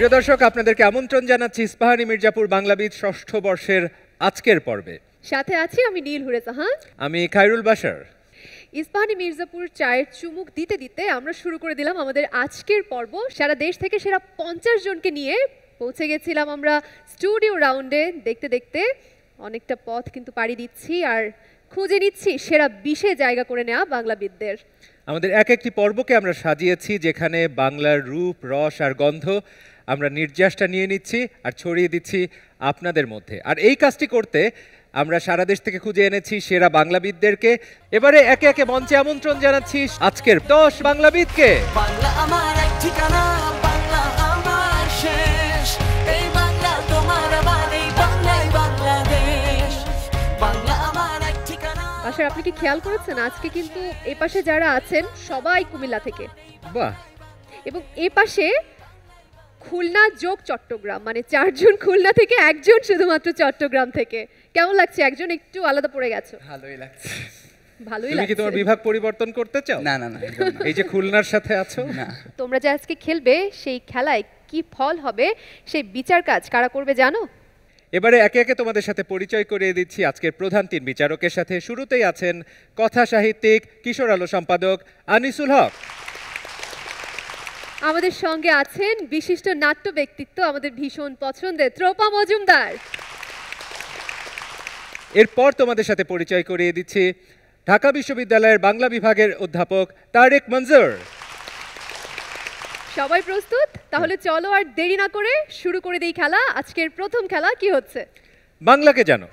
প্রিয় দর্শক, আপনাদেরকে আমন্ত্রণ জানাচ্ছি ইস্পাহানি মির্জাপুর বাংলাবিদ ষষ্ঠ বর্ষের আজকের পর্বে। সাথে আছি আমি নীল হুরে জাহান। আমি খায়রুল বাশার। ইস্পাহানি মির্জাপুর চায়ের চুমুক দিতে দিতে আমরা শুরু করে দিলাম আমাদের আজকের পর্ব। সারা দেশ থেকে সেরা 50 জনকে নিয়ে পৌঁছে গেছিলাম আমরা স্টুডিও রাউন্ডে। দেখতে দেখতে অনেকটা পথ কিন্তু পাড়ি দিচ্ছি আর খুঁজে নিচ্ছি সেরা 20-এ জায়গা করে নেওয়া বাংলাবিদদের। আমাদের এক একটি পর্বকে আমরা সাজিয়েছি যেখানে বাংলার রূপ, রস আর গন্ধ আমরা নির্যাসটা নিয়ে নিচ্ছি আর ছড়িয়ে দিচ্ছি আপনাদের মধ্যে। আর এই কাজটি করতে আমরা সারা দেশ থেকে খুঁজে এনেছি সেরা বাংলাবিদদেরকে। এবারে একে একে মঞ্চে আমন্ত্রণ জানাচ্ছি আজকের 10 বাংলাবিদকে। বাংলা আমার এক ঠিকানা, বাংলা আমার শেষ, এই বাংলা তোমার আমার, এই বাংলাই বাংলাদেশ, বাংলা আমার এক ঠিকানা। আশা, আপনি কি খেয়াল করেছেন আজকে কিন্তু এই পাশে যারা আছেন সবাই কুমিল্লা থেকে, বাহ। এবং এই পাশে খুলনা যোগ চট্টগ্রাম, মানে 4 জন খুলনা থেকে, 1 জন শুধুমাত্র চট্টগ্রাম থেকে। কেমন লাগছে? একজন একটু আলাদা পড়ে গেছে। ভালোই লাগছে। ভালোই তুমি কি লাগছে। তোমার বিভাগ পরিবর্তন করতে চাও? না না না, একদম না। এই যে খুলনার সাথে আছো, না। তোমরা যে আজকে খেলবে সেই খেলায় কি ফল হবে সেই বিচার কাজ কারা করবে জানো? এবারে একে একে তোমাদের সাথে পরিচয় করিয়ে দিচ্ছি আজকের প্রধান 3 বিচারকের সাথে। শুরুতেই আছেন কথা সাহিত্যিক, কিশোর আলো সম্পাদক আনিসুল হক। আমাদের সঙ্গে আছেন বিশিষ্ট নাট্য ব্যক্তিত্ব, আমাদের ভীষণ পছন্দের ত্রোপা মজুমদার। এরপর তোমাদের সাথে পরিচয় করিয়ে দিচ্ছি ঢাকা বিশ্ববিদ্যালয়ের বাংলা বিভাগের অধ্যাপক তারেক মঞ্জুর। সবাই প্রস্তুত? তাহলে চলো আর দেরি না করে শুরু করে দেই খেলা। আজকের প্রথম খেলা কি হচ্ছে? বাংলাকে জানো।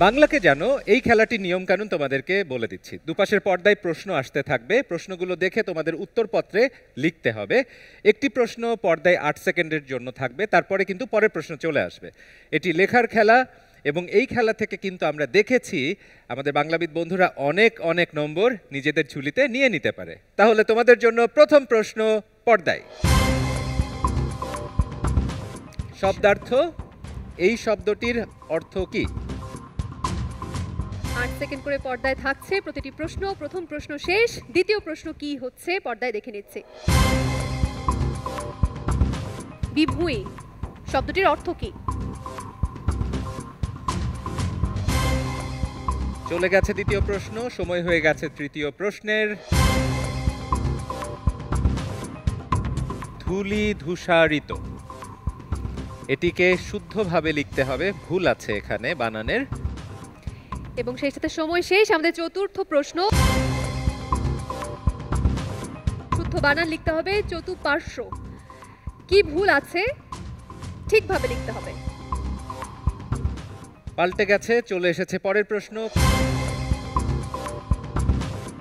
বাংলাকে জানো এই খেলাটির নিয়মকানুন তোমাদেরকে বলে দিচ্ছি। দুপাশের পর্দায় প্রশ্ন আসতে থাকবে, প্রশ্নগুলো দেখে তোমাদের উত্তরপত্রে লিখতে হবে। একটি প্রশ্ন পর্দায় 8 সেকেন্ডের জন্য থাকবে, তারপরে কিন্তু পরের প্রশ্ন চলে আসবে। এটি লেখার খেলা এবং এই খেলা থেকে কিন্তু আমরা দেখেছি আমাদের বাংলাবিদ বন্ধুরা অনেক অনেক নম্বর নিজেদের ঝুলিতে নিয়ে নিতে পারে। তাহলে তোমাদের জন্য প্রথম প্রশ্ন পর্দায়। শব্দার্থ, এই শব্দটির অর্থ কি? 8 সেকেন্ড করে পর্দায় থাকছে প্রতিটি প্রশ্ন। প্রথম প্রশ্ন শেষ, দ্বিতীয় প্রশ্ন কি হচ্ছে পর্দায় দেখে নিচ্ছি। বিভূঁই শব্দটির অর্থ কি? চলে গেছে দ্বিতীয় প্রশ্ন, সময় হয়ে গেছে তৃতীয় প্রশ্নের। ধূলি ধূসারিত, এটিকে শুদ্ধভাবে লিখতে হবে, ভুল আছে এখানে বানানের। এবং সেই সাথে সময় শেষ। আমাদের চতুর্থ প্রশ্ন, শুদ্ধ বানান লিখতে হবে। চতুপার্শ্ব, কি ভুল আছে ঠিকভাবে লিখতে হবে। পাল্টে গেছে, চলে এসেছে পরের প্রশ্ন।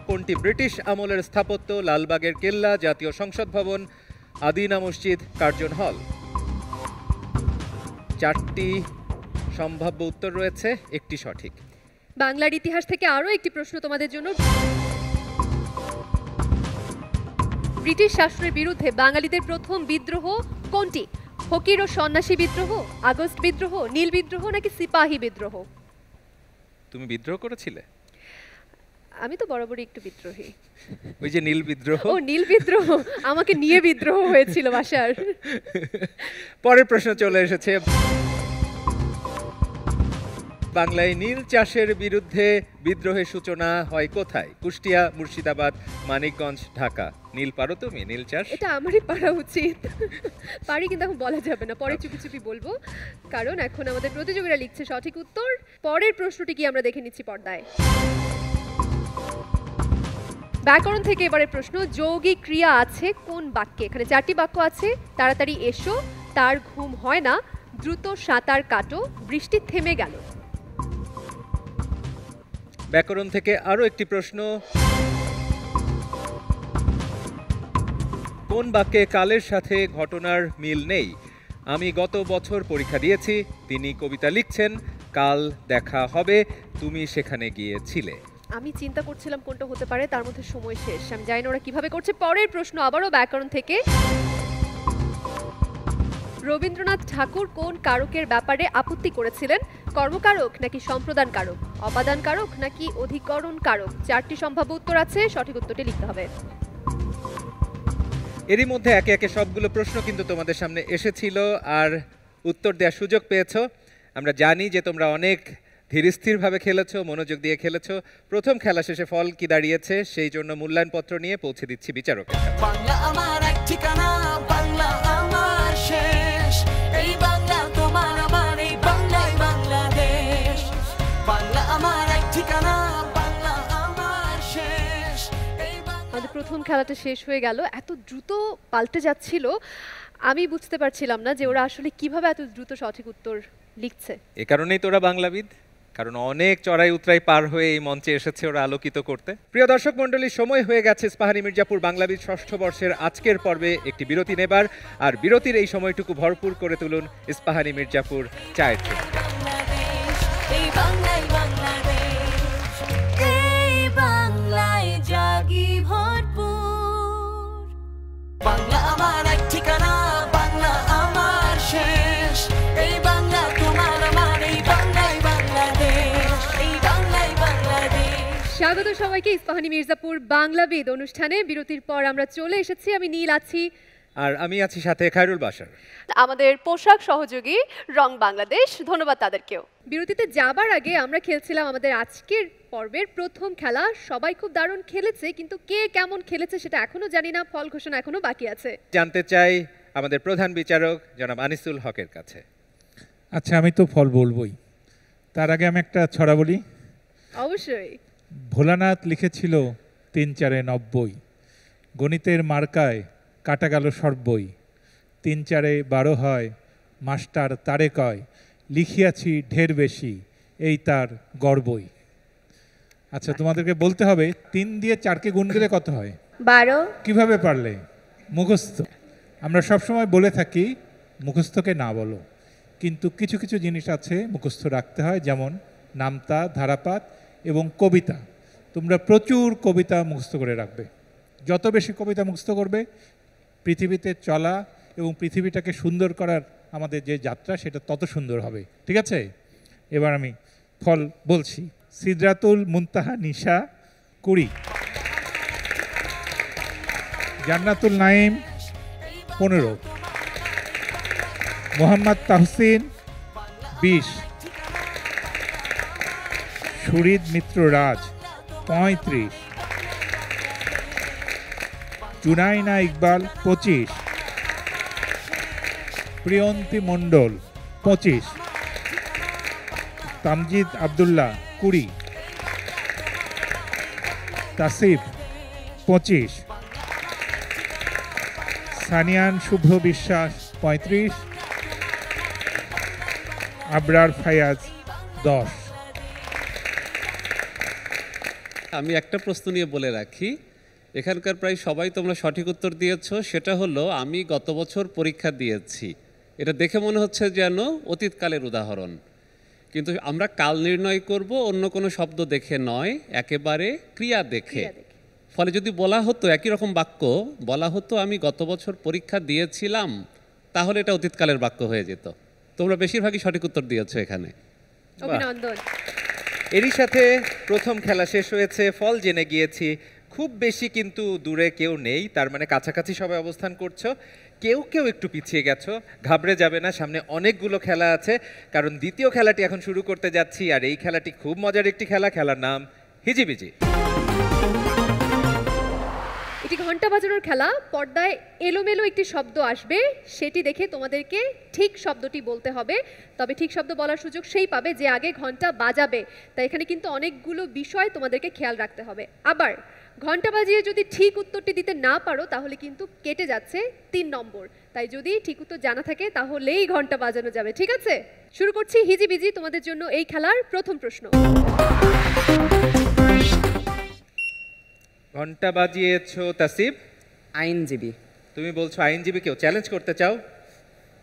কোনটি ব্রিটিশ আমলের স্থাপত্য? লালবাগের কেল্লা, জাতীয় সংসদ ভবন, আদিনা মসজিদ, কার্জন হল। 4টি সম্ভাব্য উত্তর রয়েছে, একটি সঠিক। বাংলার ইতিহাস থেকে আরো একটি প্রশ্ন তোমাদের জন্য। ব্রিটিশ শাসনের বিরুদ্ধে বাঙালিদের প্রথম বিদ্রোহ কোনটি? ফকির ও সন্ন্যাসী বিদ্রোহ, আগস্ট বিদ্রোহ, নীল বিদ্রোহ নাকি সিপাহী বিদ্রোহ? তুমি বিদ্রোহ করেছিলে? আমি তো বরাবরই একটু বিদ্রোহী। ওই যে নীল বিদ্রোহ। ও নীল বিদ্রোহ, আমাকে নিয়ে বিদ্রোহ হয়েছিল বাসার। পরের প্রশ্ন চলে এসেছে। বাংলায় নীল চাষের বিরুদ্ধে বিদ্রোহের সূচনা হয় কোথায়? কুষ্টিয়া, মুর্শিদাবাদ, মানিকগঞ্জ, ঢাকা। নীল পারো তুমি? নীল চাষ এটা আমারই পারা উচিত। পারি, কিন্তু এখন বলা যাবে না, পরে চুপি চুপি বলবো, কারণ এখন আমাদের প্রতিযোগীরা লিখছে সঠিক উত্তর। পরের প্রশ্নটি কি আমরা দেখে নিচ্ছি পর্দায়। ব্যাকরণ থেকে এবারে প্রশ্ন, যৌগিক ক্রিয়া আছে কোন বাক্যে? এখানে 4টি বাক্য আছে। তাড়াতাড়ি এসো, তার ঘুম হয় না, দ্রুত সাঁতার কাটো, বৃষ্টি থেমে গেল। ব্যাকরণ থেকে আরো একটি প্রশ্ন। কোন বাক্যে কালের সাথে ঘটনার মিল নেই? আমি গত বছর পরীক্ষা দিয়েছি, তিনি কবিতা লিখছেন, কাল দেখা হবে, তুমি সেখানে গিয়েছিলে। আমি চিন্তা করছিলাম কোনটা হতে পারে, তার মধ্যে সময় শেষ। আমি জানি না ওরা কিভাবে করছে। পরের প্রশ্ন আবারও ব্যাকরণ থেকে। রবীন্দ্রনাথ ঠাকুর কোন কারকের ব্যাপারে আপত্তি করেছিলেন? কর্মকারক নাকি সম্প্রদান কারক, অপাদান কারক নাকি অধিকরণ কারক? 4টি সম্ভাব্য উত্তর আছে, সঠিক উত্তরটি লিখতে হবে। এরই মধ্যে একে একে সবগুলো প্রশ্ন কিন্তু তোমাদের সামনে এসেছিল আর উত্তর দেওয়ার সুযোগ পেয়েছো। আমরা জানি যে তোমরা অনেক ধীরস্থিরভাবে খেলেছো, মনোযোগ দিয়ে খেলেছো। প্রথম খেলা শেষে ফল কি দাঁড়িয়েছে সেই জন্য মূল্যায়নপত্র নিয়ে পৌঁছে দিচ্ছি বিচারকের কাছে। বাংলা আমার এক ঠিকানা, বাংলা আমার শেষ। এই বাংলা তোমার আমার, এই বাংলাই বাংলাদেশ। বাংলা আমার এক ঠিকানা, বাংলা আমার শেষ। এই বাংলা আমাদের প্রথম খেলাটা শেষ হয়ে গেল, এত দ্রুত পাল্টে যাচ্ছিল আমি বুঝতে পারছিলাম না যে ওরা আসলে কিভাবে এত দ্রুত সঠিক উত্তর লিখছে। এ কারণেই তোরা বাংলাবিদ, কারণ অনেক চড়াই উতরাই পার হয়ে এই মঞ্চে এসেছে ওরা আলোকিত করতে। প্রিয় দর্শক মণ্ডলী, সময় হয়ে গেছে ইস্পাহানি মির্জাপুর বাংলাবিদ ষষ্ঠ বর্ষের আজকের পর্বে একটি বিরতি নেবার। আর বিরতির এই সময়টুকু ভরপুর করে তুলুন ইস্পাহানি মির্জাপুর চায়ের চুমুক। বাংলাদেশ, এই বাংলাই বাংলাদেশ। এই বাংলায় জাগি ভরপুর। বাংলা আমার এক ঠিকানা, বাংলা আমার শেষ। এই বাংলা তোমার আমার, এই বাংলাই বাংলাদেশ। এই বাংলাই বাংলাদেশ। স্বাগত সবাইকে ইস্পাহানি মির্জাপুর বাংলাবিদ অনুষ্ঠানে। বিরতির পর আমরা চলে এসেছি, আমি নীল আছি আর আমি আছি সাথে খায়রুল বাশার। আমাদের পোশাক সহযোগী রং বাংলাদেশ, ধন্যবাদ তাদেরকেও। বিরতিতে যাবার আগে আমরা খেলছিলাম আমাদের আজকের পর্বের প্রথম খেলা। সবাই খুব দারুণ খেলেছে, কিন্তু কে কেমন খেলেছে সেটা এখনো জানি না, ফল ঘোষণা এখনো বাকি আছে। জানতে চাই আমাদের প্রধান বিচারক জনাব আনিসুল হকের কাছে। আচ্ছা, আমি তো ফল বলবই, তার আগে আমি একটা ছড়া বলি। অবশ্যই। ভোলানাথ লিখেছিল ৩-৪-৯০, গণিতের মার্কায় কাটা গেল সর্বই। ৩-৪-১২ হয়, মাস্টার তারে কয়, লিখিয়াছি ঢের বেশি, এই তার গর্বই। আচ্ছা, তোমাদেরকে বলতে হবে ৩ দিয়ে ৪কে গুণ দিলে কত হয়? 12। কিভাবে পারলে? মুখস্থ। আমরা সবসময় বলে থাকি মুখস্থকে না বলো, কিন্তু কিছু কিছু জিনিস আছে মুখস্থ রাখতে হয়, যেমন নামতা, ধারাপাত এবং কবিতা। তোমরা প্রচুর কবিতা মুখস্থ করে রাখবে। যত বেশি কবিতা মুখস্থ করবে, পৃথিবীতে চলা এবং পৃথিবীটাকে সুন্দর করার আমাদের যে যাত্রা, সেটা তত সুন্দর হবে। ঠিক আছে? এবার আমি ফল বলছি। সিদরাতুল মুনতাহা নিশা 20, জান্নাতুল নাইম 15, মোহাম্মদ তাহসিন 20, সুরিদ মিত্র রাজ 35, জুনাইনা ইকবাল 25, প্রিয়ন্তী মণ্ডল 25, তামজিদ আব্দুল্লাহ 20, তাসিফ 25, সানিয়ান শুভ্র বিশ্বাস 35, আবরার ফায়াজ 10। আমি একটা প্রশ্ন নিয়ে বলে রাখি, এখানকার প্রায় সবাই তোমরা সঠিক উত্তর দিয়েছো। সেটা হলো, আমি গত বছর পরীক্ষা দিয়েছি। এটা দেখে মনে হচ্ছে যেন অতীতকালের উদাহরণ, কিন্তু আমরা কাল নির্ণয় করব অন্য কোনো শব্দ দেখে নয়, একেবারে ক্রিয়া দেখে। ফলে যদি বলা হতো একই রকম বাক্য, বলা হতো আমি গত বছর পরীক্ষা দিয়েছিলাম, তাহলে এটা অতীতকালের বাক্য হয়ে যেত। তোমরা বেশিরভাগই সঠিক উত্তর দিয়েছো এখানে। অভিনন্দন। এরই সাথে প্রথম খেলা শেষ হয়েছে, ফল জেনে গিয়েছি। খুব বেশি কিন্তু দূরে কেউ নেই, তার মানে কাছাকাছি সবাই অবস্থান করছো। কেউ কেউ একটু পিছিয়ে গেছো, ঘাবড়ে যাবে না, সামনে অনেকগুলো খেলা আছে। কারণ দ্বিতীয় খেলাটি এখন শুরু করতে যাচ্ছি, আর এই খেলাটি খুব মজার একটি খেলা। খেলার নাম হিজিবিজি। এটি ঘন্টা বাজানোর খেলা। পর্দায় এলোমেলো একটি শব্দ আসবে, সেটি দেখে তোমাদেরকে ঠিক শব্দটি বলতে হবে। তবে ঠিক শব্দ বলার সুযোগ সেই পাবে যে আগে ঘন্টা বাজাবে। তাই এখানে কিন্তু অনেকগুলো বিষয় তোমাদেরকে খেয়াল রাখতে হবে। আবার ঘন্টা বাজিয়ে যদি ঠিক উত্তরটি দিতে না পারো, তাহলে কিন্তু কেটে যাচ্ছে 3 নম্বর। তাই যদি ঠিক উত্তর জানা থাকে তাহলেই ঘন্টা বাজানো যাবে। ঠিক আছে, শুরু করছি হিজিবিজি। তোমাদের জন্য এই খেলার প্রথম প্রশ্ন। ঘন্টা বাজিয়েছো তাসিব। আইনজীবী। তুমি বলছো আইনজীবী। কেউ চ্যালেঞ্জ করতে চাও?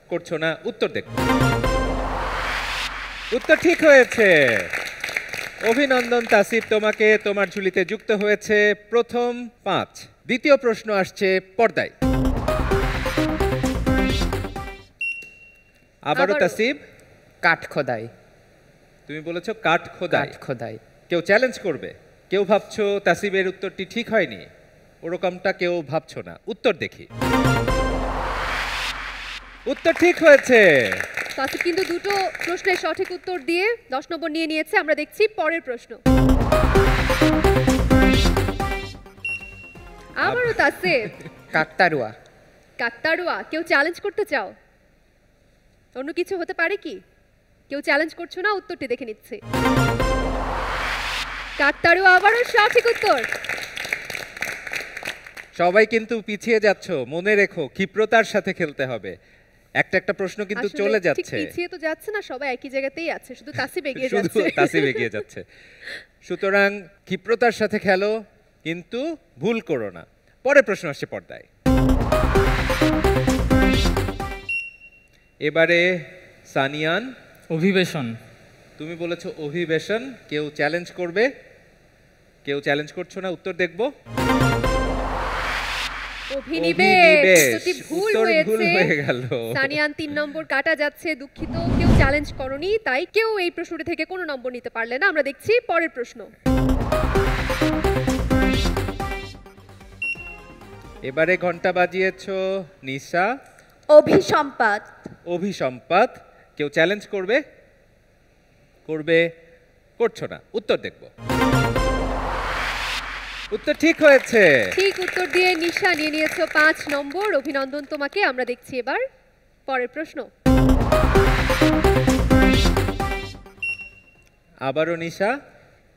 করছো না। উত্তর দেখো। উত্তর ঠিক হয়েছে। অভিনন্দন তাসিব, তোমাকে তোমার ঝুলিতে যুক্ত হয়েছে প্রথম 5। দ্বিতীয় প্রশ্ন আসছে পর্দায়। আবারও তাসিব। কাঠ খোদাই। তুমি বলেছো কাঠ খোদাই। কাঠ খোদাই। কেউ চ্যালেঞ্জ করবে? কেউ ভাবছো তাসিবের উত্তরটি ঠিক হয়নি? ওরকমটা কেউ ভাবছো না। উত্তর দেখি। উত্তর ঠিক হয়েছে। তাসিফ কিন্তু দুটো প্রশ্নের সঠিক উত্তর দিয়ে 10 নম্বর নিয়ে নিয়েছে। আমরা দেখছি পরের প্রশ্ন। আবারও তাসিফ। কাকতাড়ুয়া। কাকতাড়ুয়া। কেউ চ্যালেঞ্জ করতে চাও? অন্য কিছু হতে পারে কি? কেউ চ্যালেঞ্জ করছো না? উত্তরটি দেখে নিচ্ছে। কাকতাড়ুয়া আবারও সঠিক উত্তর। সবাই কিন্তু পিছিয়ে যাচ্ছ, মনে রেখো ক্ষিপ্রতার সাথে খেলতে হবে। একটা একটা প্রশ্ন কিন্তু আসলে চলে ঠিক যাচ্ছে। পিছিয়ে তো যাচ্ছে না, সবাই একই জায়গাতেই আছে, শুধু তাসিফ এগিয়ে শুধু যাচ্ছে। তাসিফ এগিয়ে যাচ্ছে। সুতরাং ক্ষিপ্রতার সাথে খেলো, কিন্তু ভুল করো না। পরের প্রশ্ন আসছে পর্দায়। এবারে সানিয়ান। অভিবেশন। তুমি বলেছো অভিবেশন। কেউ চ্যালেঞ্জ করবে? কেউ চ্যালেঞ্জ করছো না? উত্তর দেখবো। অভিনিবেশ। উত্তরটি ভুল উত্তর ভুল হয়েছে। হয়ে গেল। সানিয়ান 3 নম্বর কাটা যাচ্ছে, দুঃখিত। কেউ চ্যালেঞ্জ করনি, তাই কেউ এই প্রশ্নটি থেকে কোনো নম্বর নিতে পারলে না। আমরা দেখছি পরের প্রশ্ন। এবারে ঘন্টা বাজিয়েছো নিশা। অভিসম্পাত। অভিসম্পাত। কেউ চ্যালেঞ্জ করবে? করবে? করছো না। উত্তর দেখব। উত্তর ঠিক হয়েছে। ঠিক উত্তর দিয়ে নিশা নিয়ে নিয়েছো 5 নম্বর। অভিনন্দন তোমাকে। আমরা দেখছি এবার পরের প্রশ্ন। আবারও নিশা।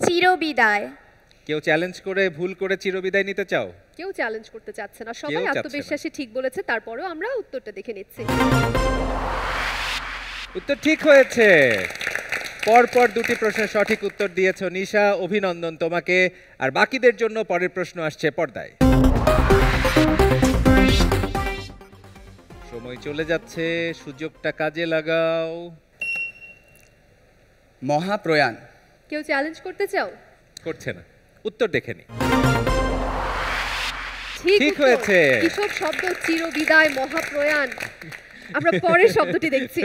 চিরবিদায়। কেউ চ্যালেঞ্জ করে ভুল করে চিরবিদায় নিতে চাও? কেউ চ্যালেঞ্জ করতে চাচ্ছে না, সবাই চাচ্ছে না। আত্মবিশ্বাসী ঠিক বলেছে। তারপরেও আমরা উত্তরটা দেখে নিচ্ছি। উত্তর ঠিক হয়েছে। পরপর দুটি প্রশ্নের সঠিক উত্তর দিয়েছো নিশা, অভিনন্দন তোমাকে। আর বাকিদের জন্য পরের প্রশ্ন আসছে পর্দায়। সময় চলে যাচ্ছে, সুযোগটা কাজে লাগাও। মহাপ্রয়াণ। কেউ চ্যালেঞ্জ করতে চাও? করছে না। উত্তর দেখে নি। ঠিক ঠিক উত্তর। হয়েছে। কিসব শব্দ, চিরবিদায়, মহাপ্রয়াণ। আমরা পরের শব্দটি দেখছি।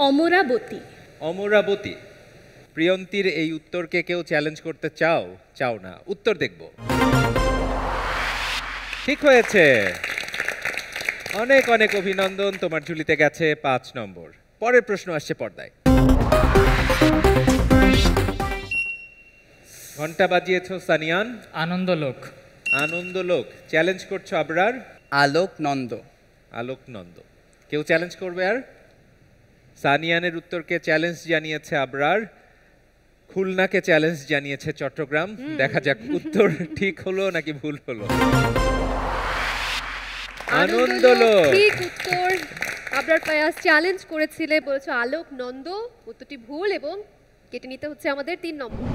অমরাবতী। অমরাবতী। প্রিয়ন্তীর এই উত্তরকে কেউ চ্যালেঞ্জ করতে চাও? চাও না। উত্তর দেখব। ঠিক হয়েছে। অনেক অনেক অভিনন্দন, তোমার ঝুলিতে গেছে 5 নম্বর। পরের প্রশ্ন আসছে পর্দায়। ঘন্টা বাজিয়েছো সানিয়ান। আনন্দলোক। আনন্দলোক। চ্যালেঞ্জ করছো আবরার। আলোক নন্দ। আলোক নন্দ। কেউ চ্যালেঞ্জ করবে আর? সানিয়ানের উত্তরকে চ্যালেঞ্জ জানিয়েছে আবরার। খুলনাকে চ্যালেঞ্জ জানিয়েছে চট্টগ্রাম। দেখা যাক উত্তর ঠিক হলো নাকি ভুল হলো। আনন্দলোক। ঠিক উত্তর। আবরার ফায়াজ চ্যালেঞ্জ করেছিলে, বলেছো আলোক নন্দ। উত্তরটি ভুল এবং কেটে নিতে হচ্ছে আমাদের 3 নম্বর।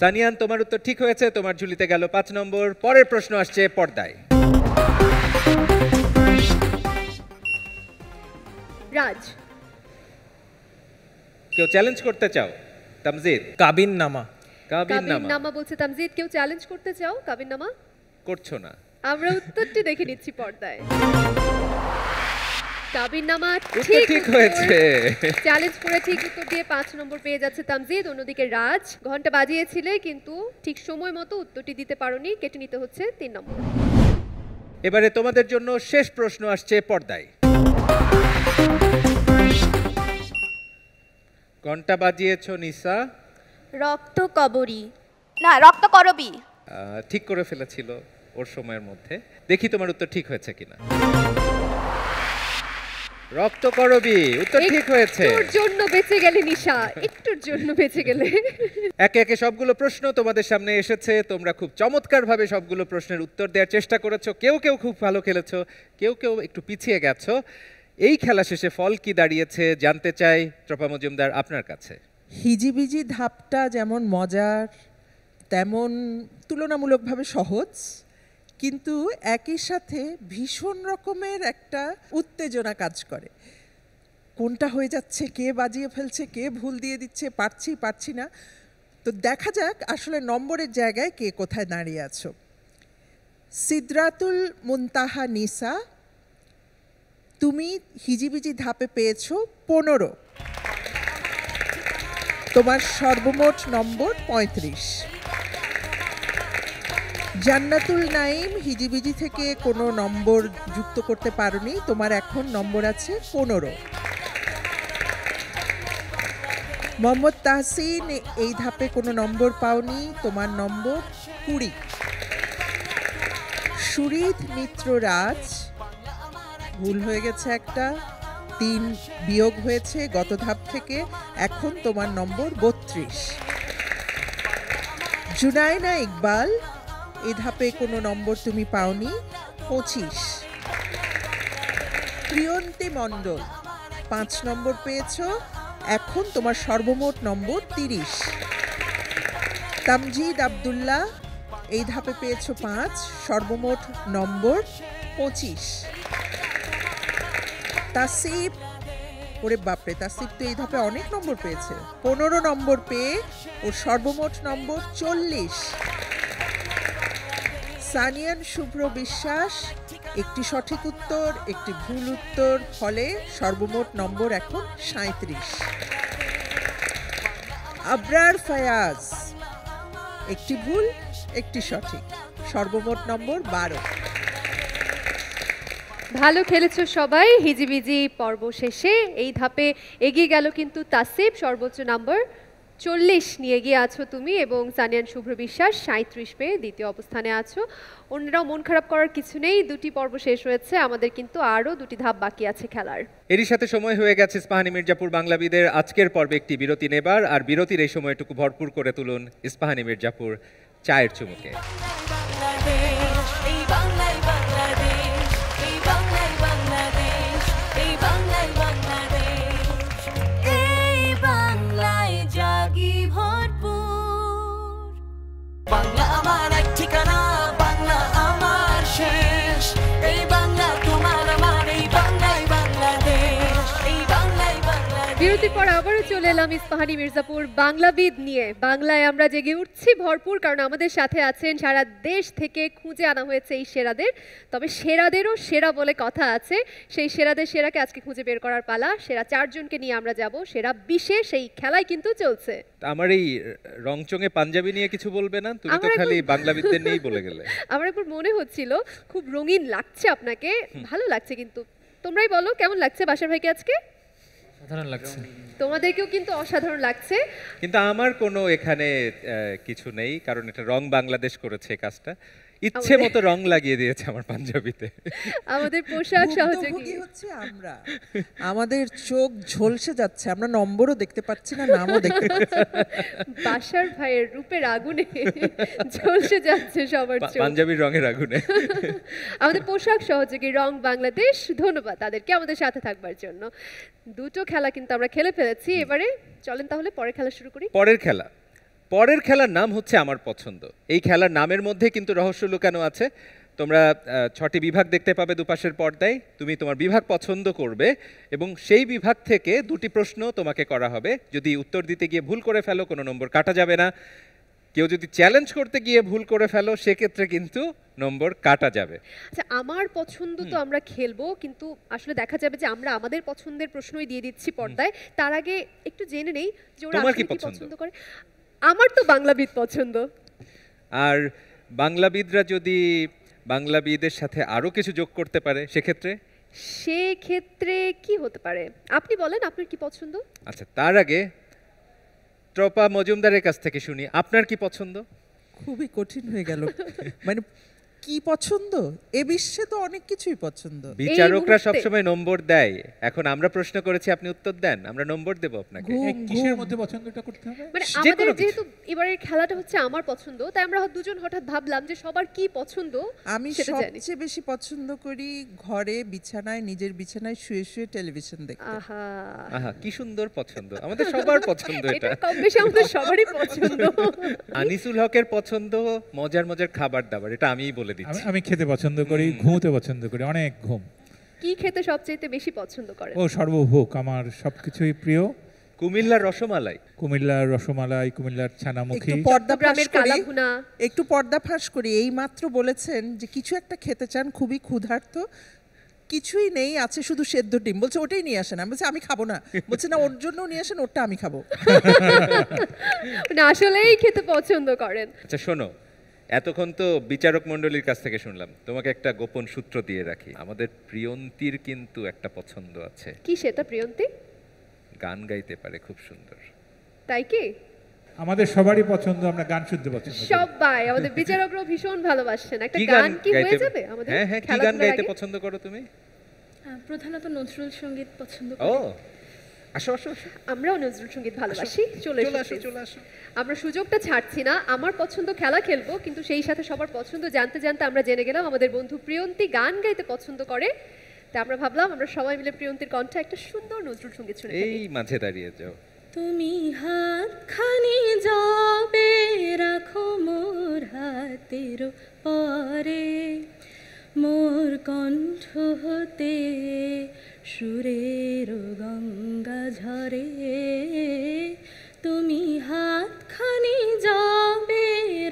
সানিয়ান, তোমার উত্তর ঠিক হয়েছে, তোমার ঝুলিতে গেল 5 নম্বর। পরের প্রশ্ন আসছে পর্দায়। রাজ। কেউ চ্যালেঞ্জ করতে চাও? তামজিদ। কাবিন নামা। কাবিননামা। কাবিননামা বলছে তামজিদ। কেউ চ্যালেঞ্জ করতে চাও? কাবিননামা করছো না। আমরা উত্তরটি দেখে নিচ্ছি পর্দায়। কাবিননামা উত্তর ঠিক ঠিক উত্তর। হয়েছে। চ্যালেঞ্জ করে ঠিক উত্তর দিয়ে 5 নম্বর পেয়ে যাচ্ছে তামজিদ। অন্যদিকে রাজ, ঘন্টা বাজিয়েছিলে কিন্তু ঠিক সময় মতো উত্তরটি দিতে পারোনি, কেটে নিতে হচ্ছে 3 নম্বর। এবারে তোমাদের জন্য শেষ প্রশ্ন আসছে পর্দায়। ঘন্টা বাজিয়েছো নিসা। রক্ত কবরী। না, রক্ত করবী। ঠিক করে ফেলেছিল ওর সময়ের মধ্যে। দেখি তোমার উত্তর ঠিক হয়েছে কিনা। রক্ত করবি। উত্তর ঠিক হয়েছে। একটুর জন্য বেঁচে গেলে নিশা, একটুর জন্য বেঁচে গেলে। একে একে সবগুলো প্রশ্ন তোমাদের সামনে এসেছে। তোমরা খুব চমৎকারভাবে সবগুলো প্রশ্নের উত্তর দেওয়ার চেষ্টা করেছো। কেউ কেউ খুব ভালো খেলেছো, কেউ কেউ একটু পিছিয়ে গেছো। এই খেলা শেষে ফল কি দাঁড়িয়েছে জানতে চাই ত্রপা মজুমদার আপনার কাছে। হিজিবিজি ধাপটা যেমন মজার, তেমন তুলনামূলকভাবে সহজ, কিন্তু একই সাথে ভীষণ রকমের একটা উত্তেজনা কাজ করে। কোনটা হয়ে যাচ্ছে, কে বাজিয়ে ফেলছে, কে ভুল দিয়ে দিচ্ছে, পারছি না। তো দেখা যাক আসলে নম্বরের জায়গায় কে কোথায় দাঁড়িয়ে আছো। সিদরাতুল মুনতাহা নিসা, তুমি হিজিবিজি ধাপে পেয়েছো 15। তোমার সর্বমোট নম্বর 35। জান্নাতুল নাইম হিজিবিজি থেকে কোনো নম্বর যুক্ত করতে পারোনি, তোমার এখন নম্বর আছে 15। মোহাম্মদ তাহসিন এই ধাপে কোনো নম্বর পাওনি, তোমার নম্বর 20। সুরিত মিত্র রাজ ভুল হয়ে গেছে একটা, 3 বিয়োগ হয়েছে গত ধাপ থেকে, এখন তোমার নম্বর 32। জুনায়না ইকবাল এই ধাপে কোনো নম্বর তুমি পাওনি, 25। প্রিয়ন্তী মণ্ডল 5 নম্বর পেয়েছো, এখন তোমার সর্বমোট নম্বর 30। তামজিদ আব্দুল্লাহ এই ধাপে পেয়েছো 5, সর্বমোট নম্বর 25। তাসিফ, ওরে বাপরে, তাসিফ তো এই ধাপে অনেক নম্বর পেয়েছে, 15 নম্বর পেয়ে ওর সর্বমোট নম্বর 40। সানিয়ান শুভ্র বিশ্বাস একটি সঠিক উত্তর, একটি ভুল উত্তর, ফলে সর্বমোট নম্বর এখন 37। আবরার ফায়াজ একটি ভুল, একটি সঠিক, সর্বমোট নম্বর 12। ভালো খেলেছো সবাই। হিজিবিজি পর্ব শেষে এই ধাপে এগিয়ে গেল কিন্তু তাসিফ, সর্বোচ্চ নম্বর 40 নিয়ে গিয়ে আছো তুমি, এবং সানিয়ান শুভ্র বিশ্বাস 37 পেয়ে দ্বিতীয় অবস্থানে আছো। অন্যরাও মন খারাপ করার কিছু নেই, 2টি পর্ব শেষ হয়েছে, আমাদের কিন্তু আরও 2টি ধাপ বাকি আছে খেলার। এরই সাথে সময় হয়ে গেছে ইস্পাহানি মির্জাপুর বাংলাবিদের আজকের পর্বে একটি বিরতি নেবার, আর বিরতির এই সময়টুকু ভরপুর করে তুলুন ইস্পাহানি মির্জাপুর চায়ের চুমুকে। বাংলাদেশ, এই বাংলায় বাংলাদেশ, এই বাংলায় বাংলাদেশ, এই বাংলায় বাংলাদেশ, এই বাংলায় জাগি ভরপুর। বাংলা আমার এক ঠিকানা, বাংলা আমার শেষ, এই বাংলা তোমার আমার, এই বাংলায় বাংলাদেশ, এই বাংলায় বাংলাদেশ। বিরতির পর আবারও চলে এলাম ইস্পাহানি মির্জাপুর বাংলাবিদ নিয়ে। বাংলায় আমরা জেগে উঠছি ভরপুর, কারণ আমাদের সাথে আছেন সারা দেশ থেকে খুঁজে আনা হয়েছে এই সেরাদের। তবে সেরাদেরও সেরা বলে কথা আছে, সেই সেরাদের সেরাকে আজকে খুঁজে বের করার পালা। সেরা 4 জনকে নিয়ে আমরা যাব সেরা 20-এ, সেই খেলায় কিন্তু চলছে। আমার এই রংচঙে পাঞ্জাবি নিয়ে কিছু বলবে না? তুমি তো আমার খালি এখন- বাংলাবিদদের নিয়েই বলে গেলে। আমার একবার মনে হচ্ছিল খুব রঙিন লাগছে আপনাকে, ভালো লাগছে কিন্তু। তোমরাই বলো কেমন লাগছে বাসার ভাইকে আজকে? সাধারণ লাগছে। তোমাদেরকেও কিন্তু অসাধারণ লাগছে। কিন্তু আমার কোনো এখানে কিছু নেই, কারণ এটা রং বাংলাদেশ করেছে এই কাজটা, ইচ্ছে মতো রং লাগিয়ে দিয়েছে আমার পাঞ্জাবিতে। আমাদের পোশাক সহযোগী ভুক্তভোগী হচ্ছে আমরা, আমাদের চোখ ঝলসে যাচ্ছে, আমরা নম্বরও দেখতে পাচ্ছি না, নামও দেখতে পাচ্ছি না। বাসার ভাইয়ের রূপের আগুনে ঝলসে যাচ্ছে সবার চোখ। পাঞ্জাবির রঙের আগুনে। আমাদের পোশাক সহযোগী রং বাংলাদেশ, ধন্যবাদ তাদেরকে আমাদের সাথে থাকবার জন্য। 2টো খেলা কিন্তু আমরা খেলে ফেলেছি, এবারে চলেন তাহলে পরের খেলা শুরু করি। পরের খেলার নাম হচ্ছে আমার পছন্দ। এই খেলার নামের মধ্যে কিন্তু রহস্য লুকানো আছে। তোমরা 6টি বিভাগ দেখতে পাবে দুপাশের পর্দায়, তুমি তোমার বিভাগ পছন্দ করবে এবং সেই বিভাগ থেকে 2টি প্রশ্ন তোমাকে করা হবে। যদি উত্তর দিতে গিয়ে ভুল করে ফেলো কোনো নম্বর কাটা যাবে না, কেউ যদি চ্যালেঞ্জ করতে গিয়ে ভুল করে ফেলো সেক্ষেত্রে কিন্তু নম্বর কাটা যাবে। আচ্ছা, আমার পছন্দ তো আমরা খেলবো, কিন্তু আসলে দেখা যাবে যে আমরা আমাদের পছন্দের প্রশ্নই দিয়ে দিচ্ছি পর্দায়। তার আগে একটু জেনে নেই যে ওরা তোমার আসলে কি কি পছন্দ? পছন্দ করে। আমার তো বাংলাবিদ পছন্দ। আর বাংলাবিদরা যদি বাংলাবিদের সাথে আরও কিছু যোগ করতে পারে সেক্ষেত্রে কি হতে পারে আপনি বলেন, আপনার কি পছন্দ? আচ্ছা, তার আগে ট্রপা মজুমদারের কাছ থেকে শুনি, আপনার কি পছন্দ? খুবই কঠিন হয়ে গেল, মানে কি পছন্দ? এ বিশ্বে তো অনেক কিছুই পছন্দ। বিচারকরা মুহূর্তে। সবসময় নম্বর দেয়, এখন আমরা প্রশ্ন করেছি আপনি উত্তর দেন, আমরা নম্বর দেব আপনাকে। ঘুম, কিসের ঘুম। মধ্যে পছন্দটা করতে হবে? মানে যে আমাদের কোনো কিছু। যেহেতু এবারের খেলাটা হচ্ছে আমার পছন্দ, তাই আমরা দুজন হঠাৎ ভাবলাম যে সবার কি পছন্দ আমি সেটা জানি। সবচেয়ে বেশি পছন্দ করি ঘরে বিছানায়, নিজের বিছানায় শুয়ে শুয়ে টেলিভিশন দেখতে। আহা, আহা, কি সুন্দর পছন্দ, আমাদের সবার পছন্দ এটা এটা। কম বেশি আমাদের সবারই পছন্দ। আনিসুল হকের পছন্দ মজার মজার খাবার দাবার, এটা আমিই বলে দিচ্ছি। আমি খেতে পছন্দ করি, ঘুমোতে পছন্দ করি, অনেক ঘুম। কি খেতে সবচেয়ে বেশি পছন্দ করেন? ও সর্বভোগ, আমার সবকিছুই প্রিয়। কুমিল্লার রসমালাই, কুমিল্লার রসমালাই, কুমিল্লার ছানামুখী। একটু পর্দা ফাঁস গ্রামের করি, কালাভুনা। একটু পর্দা ফাঁস করি। এই মাত্র বলেছেন যে কিছু একটা খেতে চান, খুবই ক্ষুধার্ত, কিছুই নেই, আছে শুধু সেদ্ধ ডিম। বলছে ওটাই নিয়ে আসেন। আমি বলছি আমি খাবো না। বলছে না, ওর জন্য নিয়ে আসেন, ওটা আমি খাবো। মানে আসলেই খেতে পছন্দ করেন। আচ্ছা শোনো, এতক্ষণ তো বিচারক মণ্ডলীর কাছ থেকে শুনলাম, তোমাকে একটা গোপন সূত্র দিয়ে রাখি। আমাদের প্রিয়ন্তীর কিন্তু একটা পছন্দ আছে, কি সেটা প্রিয়ন্তী? গান গাইতে পারে খুব সুন্দর। তাই কি? আমাদের সবারই পছন্দ, আমরা গান শুনতে পছন্দ করি। সবাই আমাদের বিচারকরাও ভীষণ ভালোবাসেন। একটা কি গান কি হয়ে গাইতে- যাবে আমাদের? হ্যাঁ হ্যাঁ, কি গান খেলাধুলার গাইতে আগে? পছন্দ করো তুমি? প্রধানত নজরুল সঙ্গীত পছন্দ ও করি। আসো আসো আসো, আমরাও নজরুল সঙ্গীত ভালোবাসি। চলে চলে এসো আসো please। চলে আসো। আমরা সুযোগটা ছাড়ছি না। আমার পছন্দ খেলা খেলবো, কিন্তু সেই সাথে সবার পছন্দ জানতে জানতে আমরা জেনে গেলাম আমাদের বন্ধু প্রিয়ন্তী গান গাইতে পছন্দ করে। তা আমরা ভাবলাম আমরা সবাই মিলে প্রিয়ন্তীর কণ্ঠে একটা সুন্দর নজরুল সঙ্গীত শুনে এই ফেলি। মাঝে দাঁড়িয়ে যাও। তুমি হাতখানি যাবে রাখো মোর হাতের পরে, মোর কণ্ঠ হতে সুরের গঙ্গা ঝরে। তুমি হাতখানি যাবে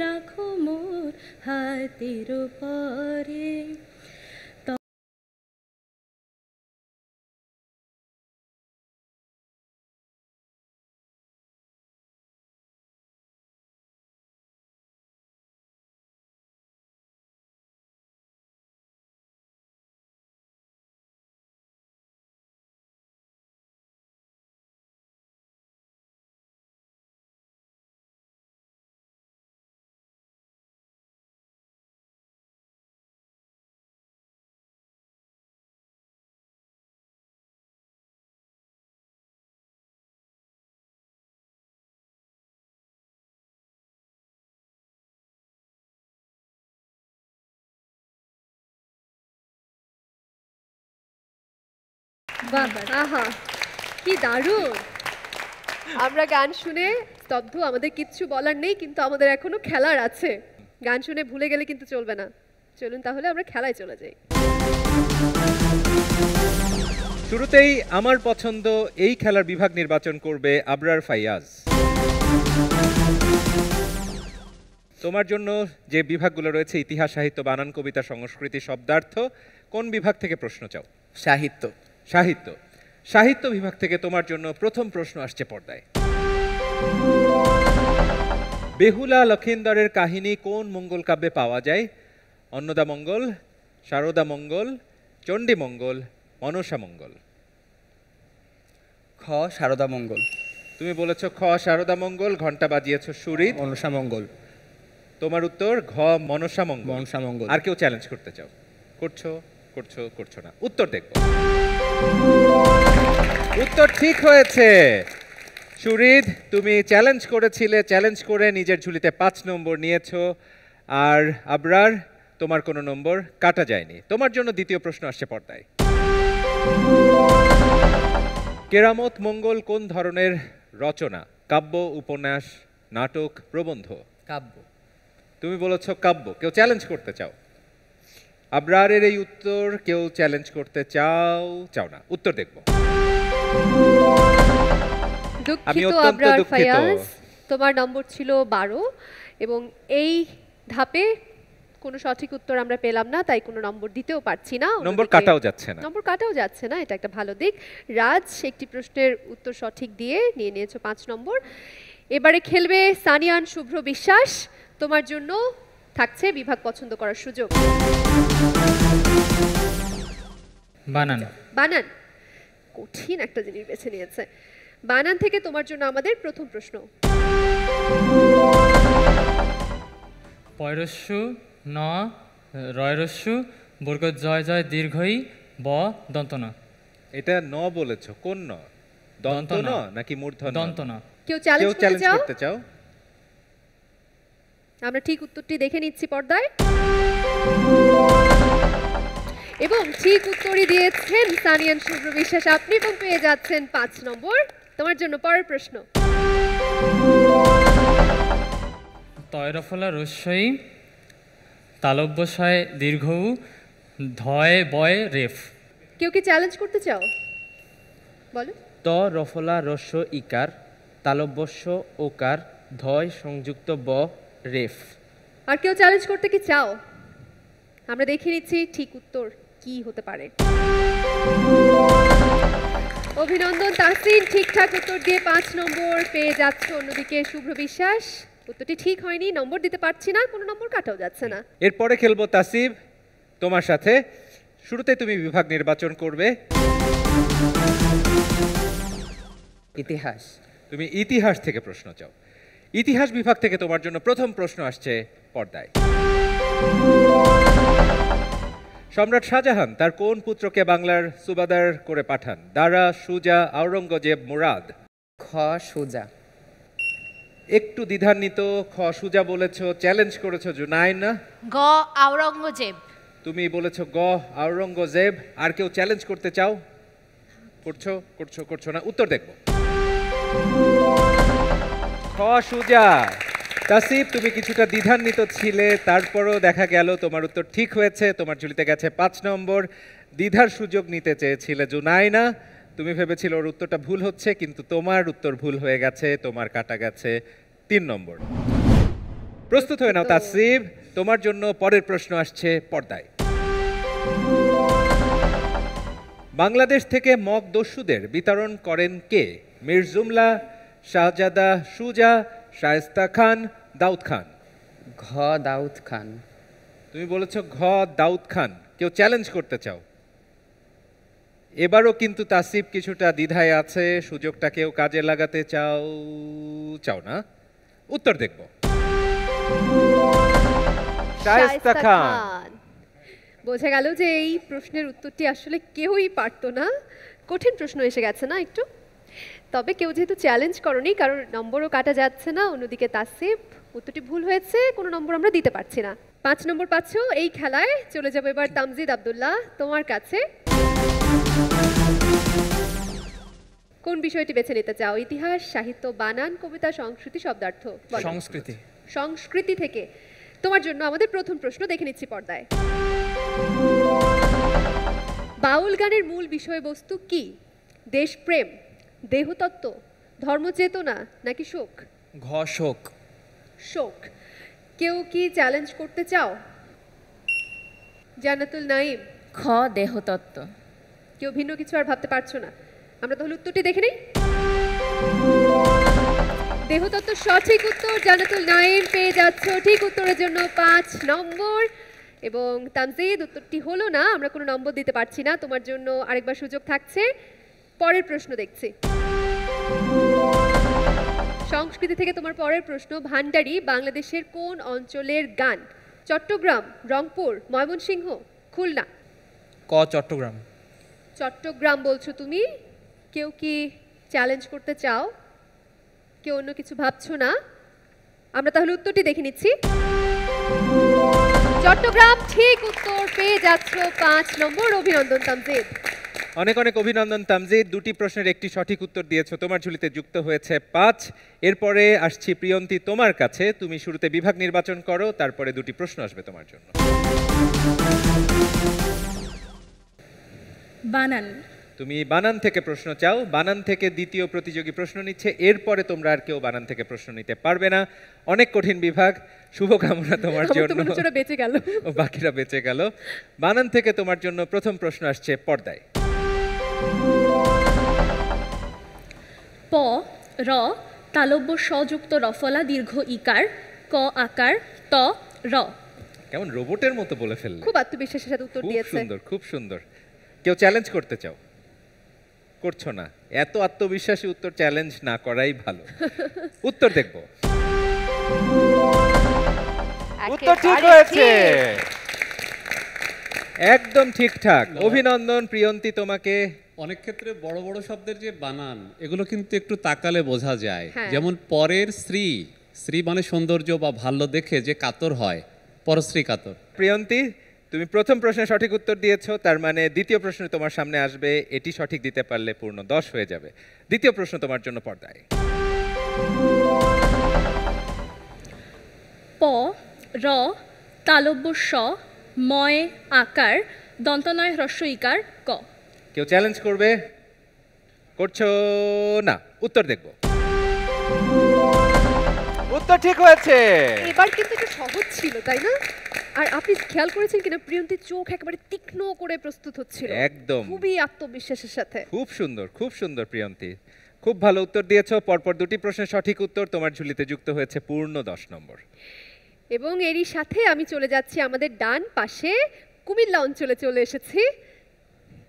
রাখো মোর হাতের পরে। বাহ, আহা কি দারুণ! আমরা গান শুনে স্তব্ধ, আমাদের কিচ্ছু বলার নেই, কিন্তু আমাদের এখনো খেলার আছে। গান শুনে ভুলে গেলে কিন্তু চলবে না। চলুন তাহলে আমরা খেলায় চলে যাই। শুরুতেই আমার পছন্দ এই খেলার বিভাগ নির্বাচন করবে আবরার ফাইয়াজ। তোমার জন্য যে বিভাগগুলো রয়েছে, ইতিহাস, সাহিত্য, বানান, কবিতা, সংস্কৃতি, শব্দার্থ, কোন বিভাগ থেকে প্রশ্ন চাও? সাহিত্য। সাহিত্য। সাহিত্য বিভাগ থেকে তোমার জন্য প্রথম প্রশ্ন আসছে পর্দায়। বেহুলা লক্ষিন্দরের কাহিনী কোন মঙ্গল কাব্যে পাওয়া যায়? অন্নদা মঙ্গল, শারদা মঙ্গল, চণ্ডী মঙ্গল, মনসা মঙ্গল। খ শারদা মঙ্গল। তুমি বলেছ খ শারদা মঙ্গল, ঘন্টা বাজিয়েছ সুরিত। মনসা মঙ্গল। তোমার উত্তর ঘ মনসা মঙ্গল। মনসা মঙ্গল। আর কেউ চ্যালেঞ্জ করতে চাও? করছো করছো করছো না, উত্তর দেখব। উত্তর ঠিক হয়েছে। সুরিদ, তুমি চ্যালেঞ্জ করেছিলে, চ্যালেঞ্জ করে নিজের ঝুলিতে 5 নম্বর নিয়েছো। আর আবরার, তোমার কোনো নম্বর কাটা যায়নি। তোমার জন্য দ্বিতীয় প্রশ্ন আসছে পর্দায়। কেরামত মঙ্গল কোন ধরনের রচনা? কাব্য, উপন্যাস, নাটক, প্রবন্ধ? কাব্য। তুমি বলেছ কাব্য। কেউ চ্যালেঞ্জ করতে চাও? আবরারের এই উত্তর কেউ চ্যালেঞ্জ করতে চাও? চাও না, উত্তর দেখব। আমি দুঃখিত অত্যন্ত আবরার দুঃখিত। ফায়াজ, তোমার নম্বর ছিল 12 এবং এই ধাপে কোনো সঠিক উত্তর আমরা পেলাম না, তাই কোনো নম্বর দিতেও পারছি না। নম্বর অন্যদিকে কাটাও যাচ্ছে না। নম্বর কাটাও যাচ্ছে না, এটা একটা ভালো দিক। রাজ একটি প্রশ্নের উত্তর সঠিক দিয়ে নিয়ে নিয়েছো 5 নম্বর। এবারে খেলবে সানিয়ান শুভ্র বিশ্বাস। তোমার জন্য থাকছে বিভাগ পছন্দ করার সুযোগ। বানান। বানান, কঠিন একটা জিনিস বেছে নিয়েছে। বানান থেকে তোমার জন্য আমাদের প্রথম প্রশ্ন। পয়রস্যু ন রয়রস্যু বর্গত জয় জয় দীর্ঘই ব দন্তনা। এটা ন বলেছো, কোন ন? দন্ত ন নাকি মূর্ধন্য? দন্তনা। কেউ কেউ চ্যালেঞ্জ চ্যালেঞ্জ করতে চাও? করতে চাও? আমরা ঠিক উত্তরটি দেখে নিচ্ছি পর্দায়। এবং ঠিক উত্তরই দিয়েছেন সানিয়ান শুভ্র বিশ্বাস আপনি, এবং পেয়ে যাচ্ছেন 5 নম্বর। তোমার জন্য পরের প্রশ্ন। তয়রফলা রস্যই তালব্যশয় দীর্ঘ ধয় বয় রেফ। কেউ কি চ্যালেঞ্জ করতে চাও? বলো। ত রফলা রস্য ইকার, তালব্যস্য ওকার, ধয় সংযুক্ত ব রেফ। আর কেউ চ্যালেঞ্জ করতে কি চাও? আমরা দেখে নিচ্ছি ঠিক উত্তর কি হতে পারে। অভিনন্দন তাহসিন, ঠিকঠাক উত্তর দিয়ে 5 নম্বর পেয়ে যাচ্ছ। অন্যদিকে শুভ্র বিশ্বাস, উত্তরটি ঠিক হয়নি, নম্বর দিতে পারছি না, কোনো নম্বর কাটাও যাচ্ছে না। এরপরে খেলবো তাসিব তোমার সাথে। শুরুতে তুমি বিভাগ নির্বাচন করবে। ইতিহাস। তুমি ইতিহাস থেকে প্রশ্ন চাও। ইতিহাস বিভাগ থেকে তোমার জন্য প্রথম প্রশ্ন আসছে পর্দায়। সম্রাট শাহজাহান তার কোন পুত্রকে বাংলার সুবাদার করে পাঠান? দারা, সুজা, আওরঙ্গজেব, মুরাদ? খ সুজা। একটু দ্বিধান্বিত, খ সুজা বলেছো, চ্যালেঞ্জ করেছো জুনাইন। গ আওরঙ্গজেব। তুমি বলেছো গ আওরঙ্গজেব। আর কেউ চ্যালেঞ্জ করতে চাও? করছো করছো করছো না, উত্তর দেখব। খ সুজা। তাসিব তুমি কিছুটা দ্বিধান্বিত ছিলে, তারপরও দেখা গেল তোমার উত্তর ঠিক হয়েছে। তোমার ঝুলিতে গেছে 5 নম্বর। দ্বিধার সুযোগ নিতে চেয়েছিলে জুনাইনা, তুমি ভেবেছিল ওর উত্তরটা ভুল হচ্ছে, কিন্তু তোমার উত্তর ভুল হয়ে গেছে, তোমার কাটা গেছে 3 নম্বর। প্রস্তুত হয়ে নাও তাসিব, তোমার জন্য পরের প্রশ্ন আসছে পর্দায়। বাংলাদেশ থেকে মগ দস্যুদের বিতরণ করেন কে? মীর জুমলা, শাহজাদা সুজা, শায়েস্তা খান, দাউদ খান? ঘ দাউদ খান। তুমি বলেছো ঘ দাউদ খান। কেউ চ্যালেঞ্জ করতে চাও? এবারও কিন্তু তাসিব কিছুটা দ্বিধায় আছে, সুযোগটা কেউ কাজে লাগাতে চাও? চাও না, উত্তর দেখব। শায়েস্তা খান। বোঝা গেল যে এই প্রশ্নের উত্তরটি আসলে কেউই পারতো না, কঠিন প্রশ্ন এসে গেছে না একটু। তবে কেউ যেহেতু চ্যালেঞ্জ করনি, কারণ নম্বরও কাটা যাচ্ছে না। অন্যদিকে তাসিব, উত্তরটি ভুল হয়েছে, কোনো নম্বর আমরা দিতে পারছি না। 5 নম্বর পাচ্ছ এই খেলায়। চলে যাবো এবার তামজিদ আব্দুল্লাহ তোমার কাছে। কোন বিষয়টি বেছে নিতে চাও? ইতিহাস, সাহিত্য, বানান, কবিতা, সংস্কৃতি, শব্দার্থ? সংস্কৃতি। সংস্কৃতি থেকে তোমার জন্য আমাদের প্রথম প্রশ্ন দেখে নিচ্ছি পর্দায়। বাউল গানের মূল বিষয়বস্তু কি? দেশপ্রেম, দেহতত্ত্ব, ধর্মচেতনা নাকি শোক? ঘ শোক। শোক। কেউ কি চ্যালেঞ্জ করতে চাও? জান্নাতুল নাইম। খ দেহতত্ত্ব। কেউ ভিন্ন কিছু আর ভাবতে পারছো না? আমরা তাহলে উত্তরটি দেখে নিই। দেহতত্ত্ব সঠিক উত্তর। জান্নাতুল নাইম পেয়ে যাচ্ছ ঠিক উত্তরের জন্য 5 নম্বর। এবং তামজিদ, উত্তরটি হলো না, আমরা কোনো নম্বর দিতে পারছি না, তোমার জন্য আরেকবার সুযোগ থাকছে। পরের প্রশ্ন দেখছি। সংস্কৃতি থেকে তোমার পরের প্রশ্ন। ভান্ডারি বাংলাদেশের কোন অঞ্চলের গান? চট্টগ্রাম, রংপুর, ময়মনসিংহ, খুলনা? ক চট্টগ্রাম। চট্টগ্রাম বলছো তুমি। কেউ কি চ্যালেঞ্জ করতে চাও? কেউ অন্য কিছু ভাবছো না? আমরা তাহলে উত্তরটি দেখে নিচ্ছি। চট্টগ্রাম ঠিক উত্তর পেয়ে যাচ্ছ 5 নম্বর। অভিনন্দন তামজিদ। অনেক অনেক অভিনন্দন তামজিদ, 2টি প্রশ্নের একটি সঠিক উত্তর দিয়েছো, তোমার ঝুলিতে যুক্ত হয়েছে 5। এরপরে আসছি প্রিয়ন্তী তোমার কাছে। তুমি শুরুতে বিভাগ নির্বাচন করো, তারপরে 2টি প্রশ্ন আসবে তোমার জন্য। বানান। তুমি বানান থেকে প্রশ্ন চাও। বানান থেকে দ্বিতীয় প্রতিযোগী প্রশ্ন নিচ্ছে। এরপরে তোমরা আর কেউ বানান থেকে প্রশ্ন নিতে পারবে না। অনেক কঠিন বিভাগ, শুভকামনা তোমার জন্য। বেঁচে গেল, বাকিরা বেঁচে গেল। বানান থেকে তোমার জন্য প্রথম প্রশ্ন আসছে পর্দায়। প র তালব্য সযুক্ত রফলা দীর্ঘ ইকার, ক আকার, ত র। কেমন রোবটের মতো বলে ফেললে। খুব আত্মবিশ্বাসের সাথে উত্তর দিয়েছে। খুব সুন্দর, খুব সুন্দর। কেউ চ্যালেঞ্জ করতে চাও? করছো না। এত আত্মবিশ্বাসী উত্তর চ্যালেঞ্জ না করাই ভালো। উত্তর দেখব। উত্তর ঠিক হয়েছে, একদম ঠিকঠাক। অভিনন্দন প্রিয়ন্তী তোমাকে। অনেক ক্ষেত্রে বড় বড় শব্দের যে বানান, এগুলো কিন্তু একটু তাকালে বোঝা যায়। হ্যাঁ। যেমন পরের শ্রী, শ্রী মানে সৌন্দর্য বা ভাল্য দেখে যে কাতর হয়, পরশ্রী কাতর। প্রিয়ন্তী তুমি প্রথম প্রশ্নে সঠিক উত্তর দিয়েছো, তার মানে দ্বিতীয় প্রশ্ন তোমার সামনে আসবে। এটি সঠিক দিতে পারলে পূর্ণ 10 হয়ে যাবে। দ্বিতীয় প্রশ্ন তোমার জন্য পর্দায়। প র তালব্য স ময় আকার, দন্তনয় হ্রস্ব ইকার, ক। কেউ চ্যালেঞ্জ করবে? করছো না, উত্তর দেখব। উত্তর ঠিক হয়েছে। এবার কিন্তু একটু সহজ ছিল, তাই না? আর আপনি খেয়াল করেছেন কিনা প্রিয়ন্তীর চোখ একেবারে তীক্ষ্ণ করে প্রস্তুত হচ্ছিল, একদম খুবই আত্মবিশ্বাসের সাথে। খুব সুন্দর প্রিয়ন্তী, খুব ভালো উত্তর দিয়েছো। পরপর দুটি প্রশ্নের সঠিক উত্তর, তোমার ঝুলিতে যুক্ত হয়েছে পূর্ণ 10 নম্বর। এবং এরই সাথে আমি চলে যাচ্ছি আমাদের ডান পাশে, কুমিল্লা অঞ্চলে চলে এসেছি।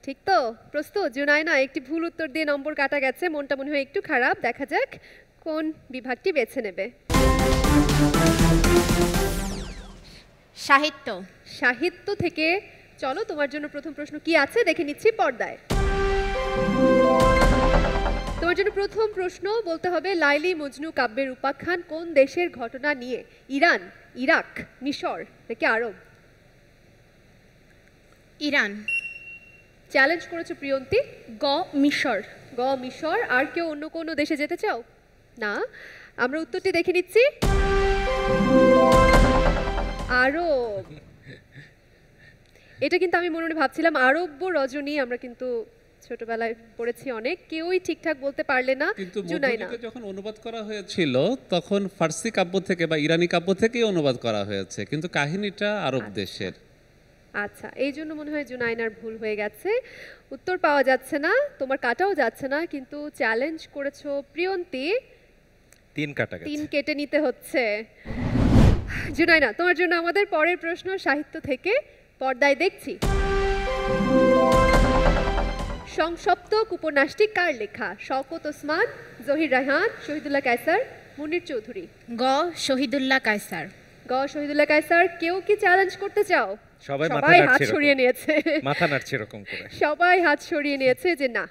ঠিক তো? প্রস্তুত? জুনায়না, একটি ভুল উত্তর দিয়ে নম্বর কাটা গেছে, মনটা মনে হয় একটু খারাপ। দেখা যাক কোন বিভাগটি বেছে নেবে। সাহিত্য। সাহিত্য থেকে চলো, তোমার জন্য প্রথম প্রশ্ন কি আছে দেখে নিচ্ছি পর্দায়। তোমার জন্য প্রথম প্রশ্ন বলতে হবে, লাইলি মজনু কাব্যের উপাখ্যান কোন দেশের ঘটনা নিয়ে? ইরান, ইরাক, মিশর নাকি আরব? ইরান। চ্যালেঞ্জ করেছো প্রিয়ন্তী। গ মিশর। গ মিশর। আর কেউ অন্য কোনো দেশে যেতে চাও? না, আমরা উত্তরটি দেখে নিচ্ছি। আরব। এটা কিন্তু আমি মনে মনে ভাবছিলাম আরব্য রজনী, আমরা কিন্তু ছোটবেলায় পড়েছি অনেক, কেউই ঠিকঠাক বলতে পারলে না। কিন্তু জুনাইনা, মধ্যযুগে যখন অনুবাদ করা হয়েছিল তখন ফার্সি কাব্য থেকে বা ইরানি কাব্য থেকেই অনুবাদ করা হয়েছে, কিন্তু কাহিনীটা আরব দেশের। আচ্ছা, এই জন্য মনে হয় জুনাইনার ভুল হয়ে গেছে, উত্তর পাওয়া যাচ্ছে না, তোমার কাটাও যাচ্ছে না, কিন্তু চ্যালেঞ্জ করেছো প্রিয়ন্তী, 3 কাটা গেছে। 3 কেটে নিতে হচ্ছে। জুনাইনা, তোমার জন্য আমাদের পরের প্রশ্ন সাহিত্য থেকে, পর্দায় দেখছি। সংসপ্তক উপন্যাসটি কার লেখা? শওকত ওসমান, জহির রায়হান, শহীদুল্লাহ কায়সার, মুনির চৌধুরী? গ শহীদুল্লাহ কায়সার। গ শহীদুল্লাহ কায়সার। কেউ কি চ্যালেঞ্জ করতে চাও? সবাই হাত সরিয়ে নিয়েছে, মাথা নাড়ছে এরকম করে, সবাই হাত সরিয়ে নিয়েছে যে না,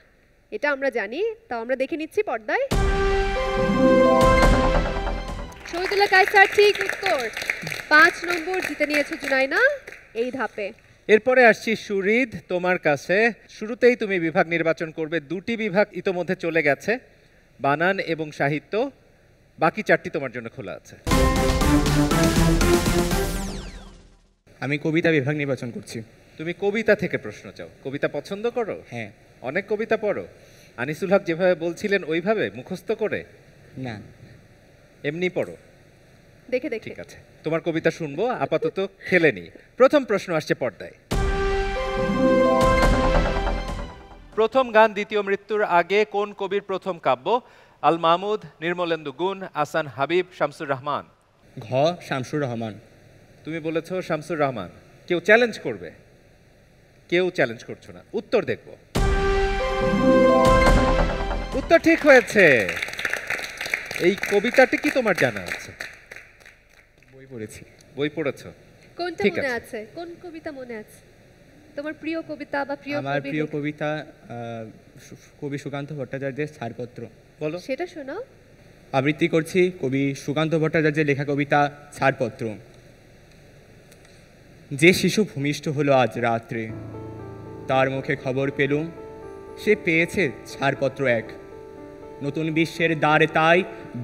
এটা আমরা জানি। তাও আমরা দেখে নিচ্ছি পর্দায়। শহীদুল্লাহ কায়সার ঠিক উত্তর। 5 নম্বর জিতে নিয়েছে জুনাইনা এই ধাপে। এরপরে আসছি সুরিদ তোমার কাছে। শুরুতেই তুমি বিভাগ নির্বাচন করবে, 2টি বিভাগ ইতোমধ্যে চলে গেছে, বানান এবং সাহিত্য, বাকি 4টি তোমার জন্য খোলা আছে। আমি কবিতা বিভাগ নির্বাচন করছি। তুমি কবিতা থেকে প্রশ্ন চাও, কবিতা পছন্দ করো? হ্যাঁ। অনেক কবিতা পড়ো? আনিসুল হক যেভাবে বলছিলেন ওইভাবে মুখস্থ করে? না, এমনি পড়ো? দেখে দেখে। ঠিক আছে, তোমার কবিতা শুনবো, আপাতত খেলে নি। প্রথম প্রশ্ন আসছে পর্দায়। প্রথম গান দ্বিতীয় মৃত্যুর আগে কোন কবির প্রথম কাব্য? আল মাহমুদ, নির্মলেন্দু গুণ, আসান হাবিব, শামসুর রহমান? ঘ শামসুর রহমান। তুমি বলেছো শামসুর রহমান। কেউ চ্যালেঞ্জ করবে? কেউ চ্যালেঞ্জ করছো না, উত্তর দেখব। উত্তর ঠিক হয়েছে। এই কবিতাটি কি তোমার জানা আছে? বই পড়েছি। বই পড়েছো? কোনটা মনে আছে? কোন কবিতা মনে আছে তোমার? প্রিয় কবিতা বা প্রিয় কবি? আমার প্রিয় কবিতা কবি সুকান্ত ভট্টাচার্যের ছাড়পত্র। বলো। সেটা শোনাও। আবৃত্তি করছি কবি সুকান্ত ভট্টাচার্যের লেখা কবিতা ছাড়পত্র। যে শিশু ভূমিষ্ঠ হলো আজ রাত্রে, তার মুখে খবর পেলুম সে পেয়েছে ছাড়পত্র এক। নতুন বিশ্বের দ্বারে তাই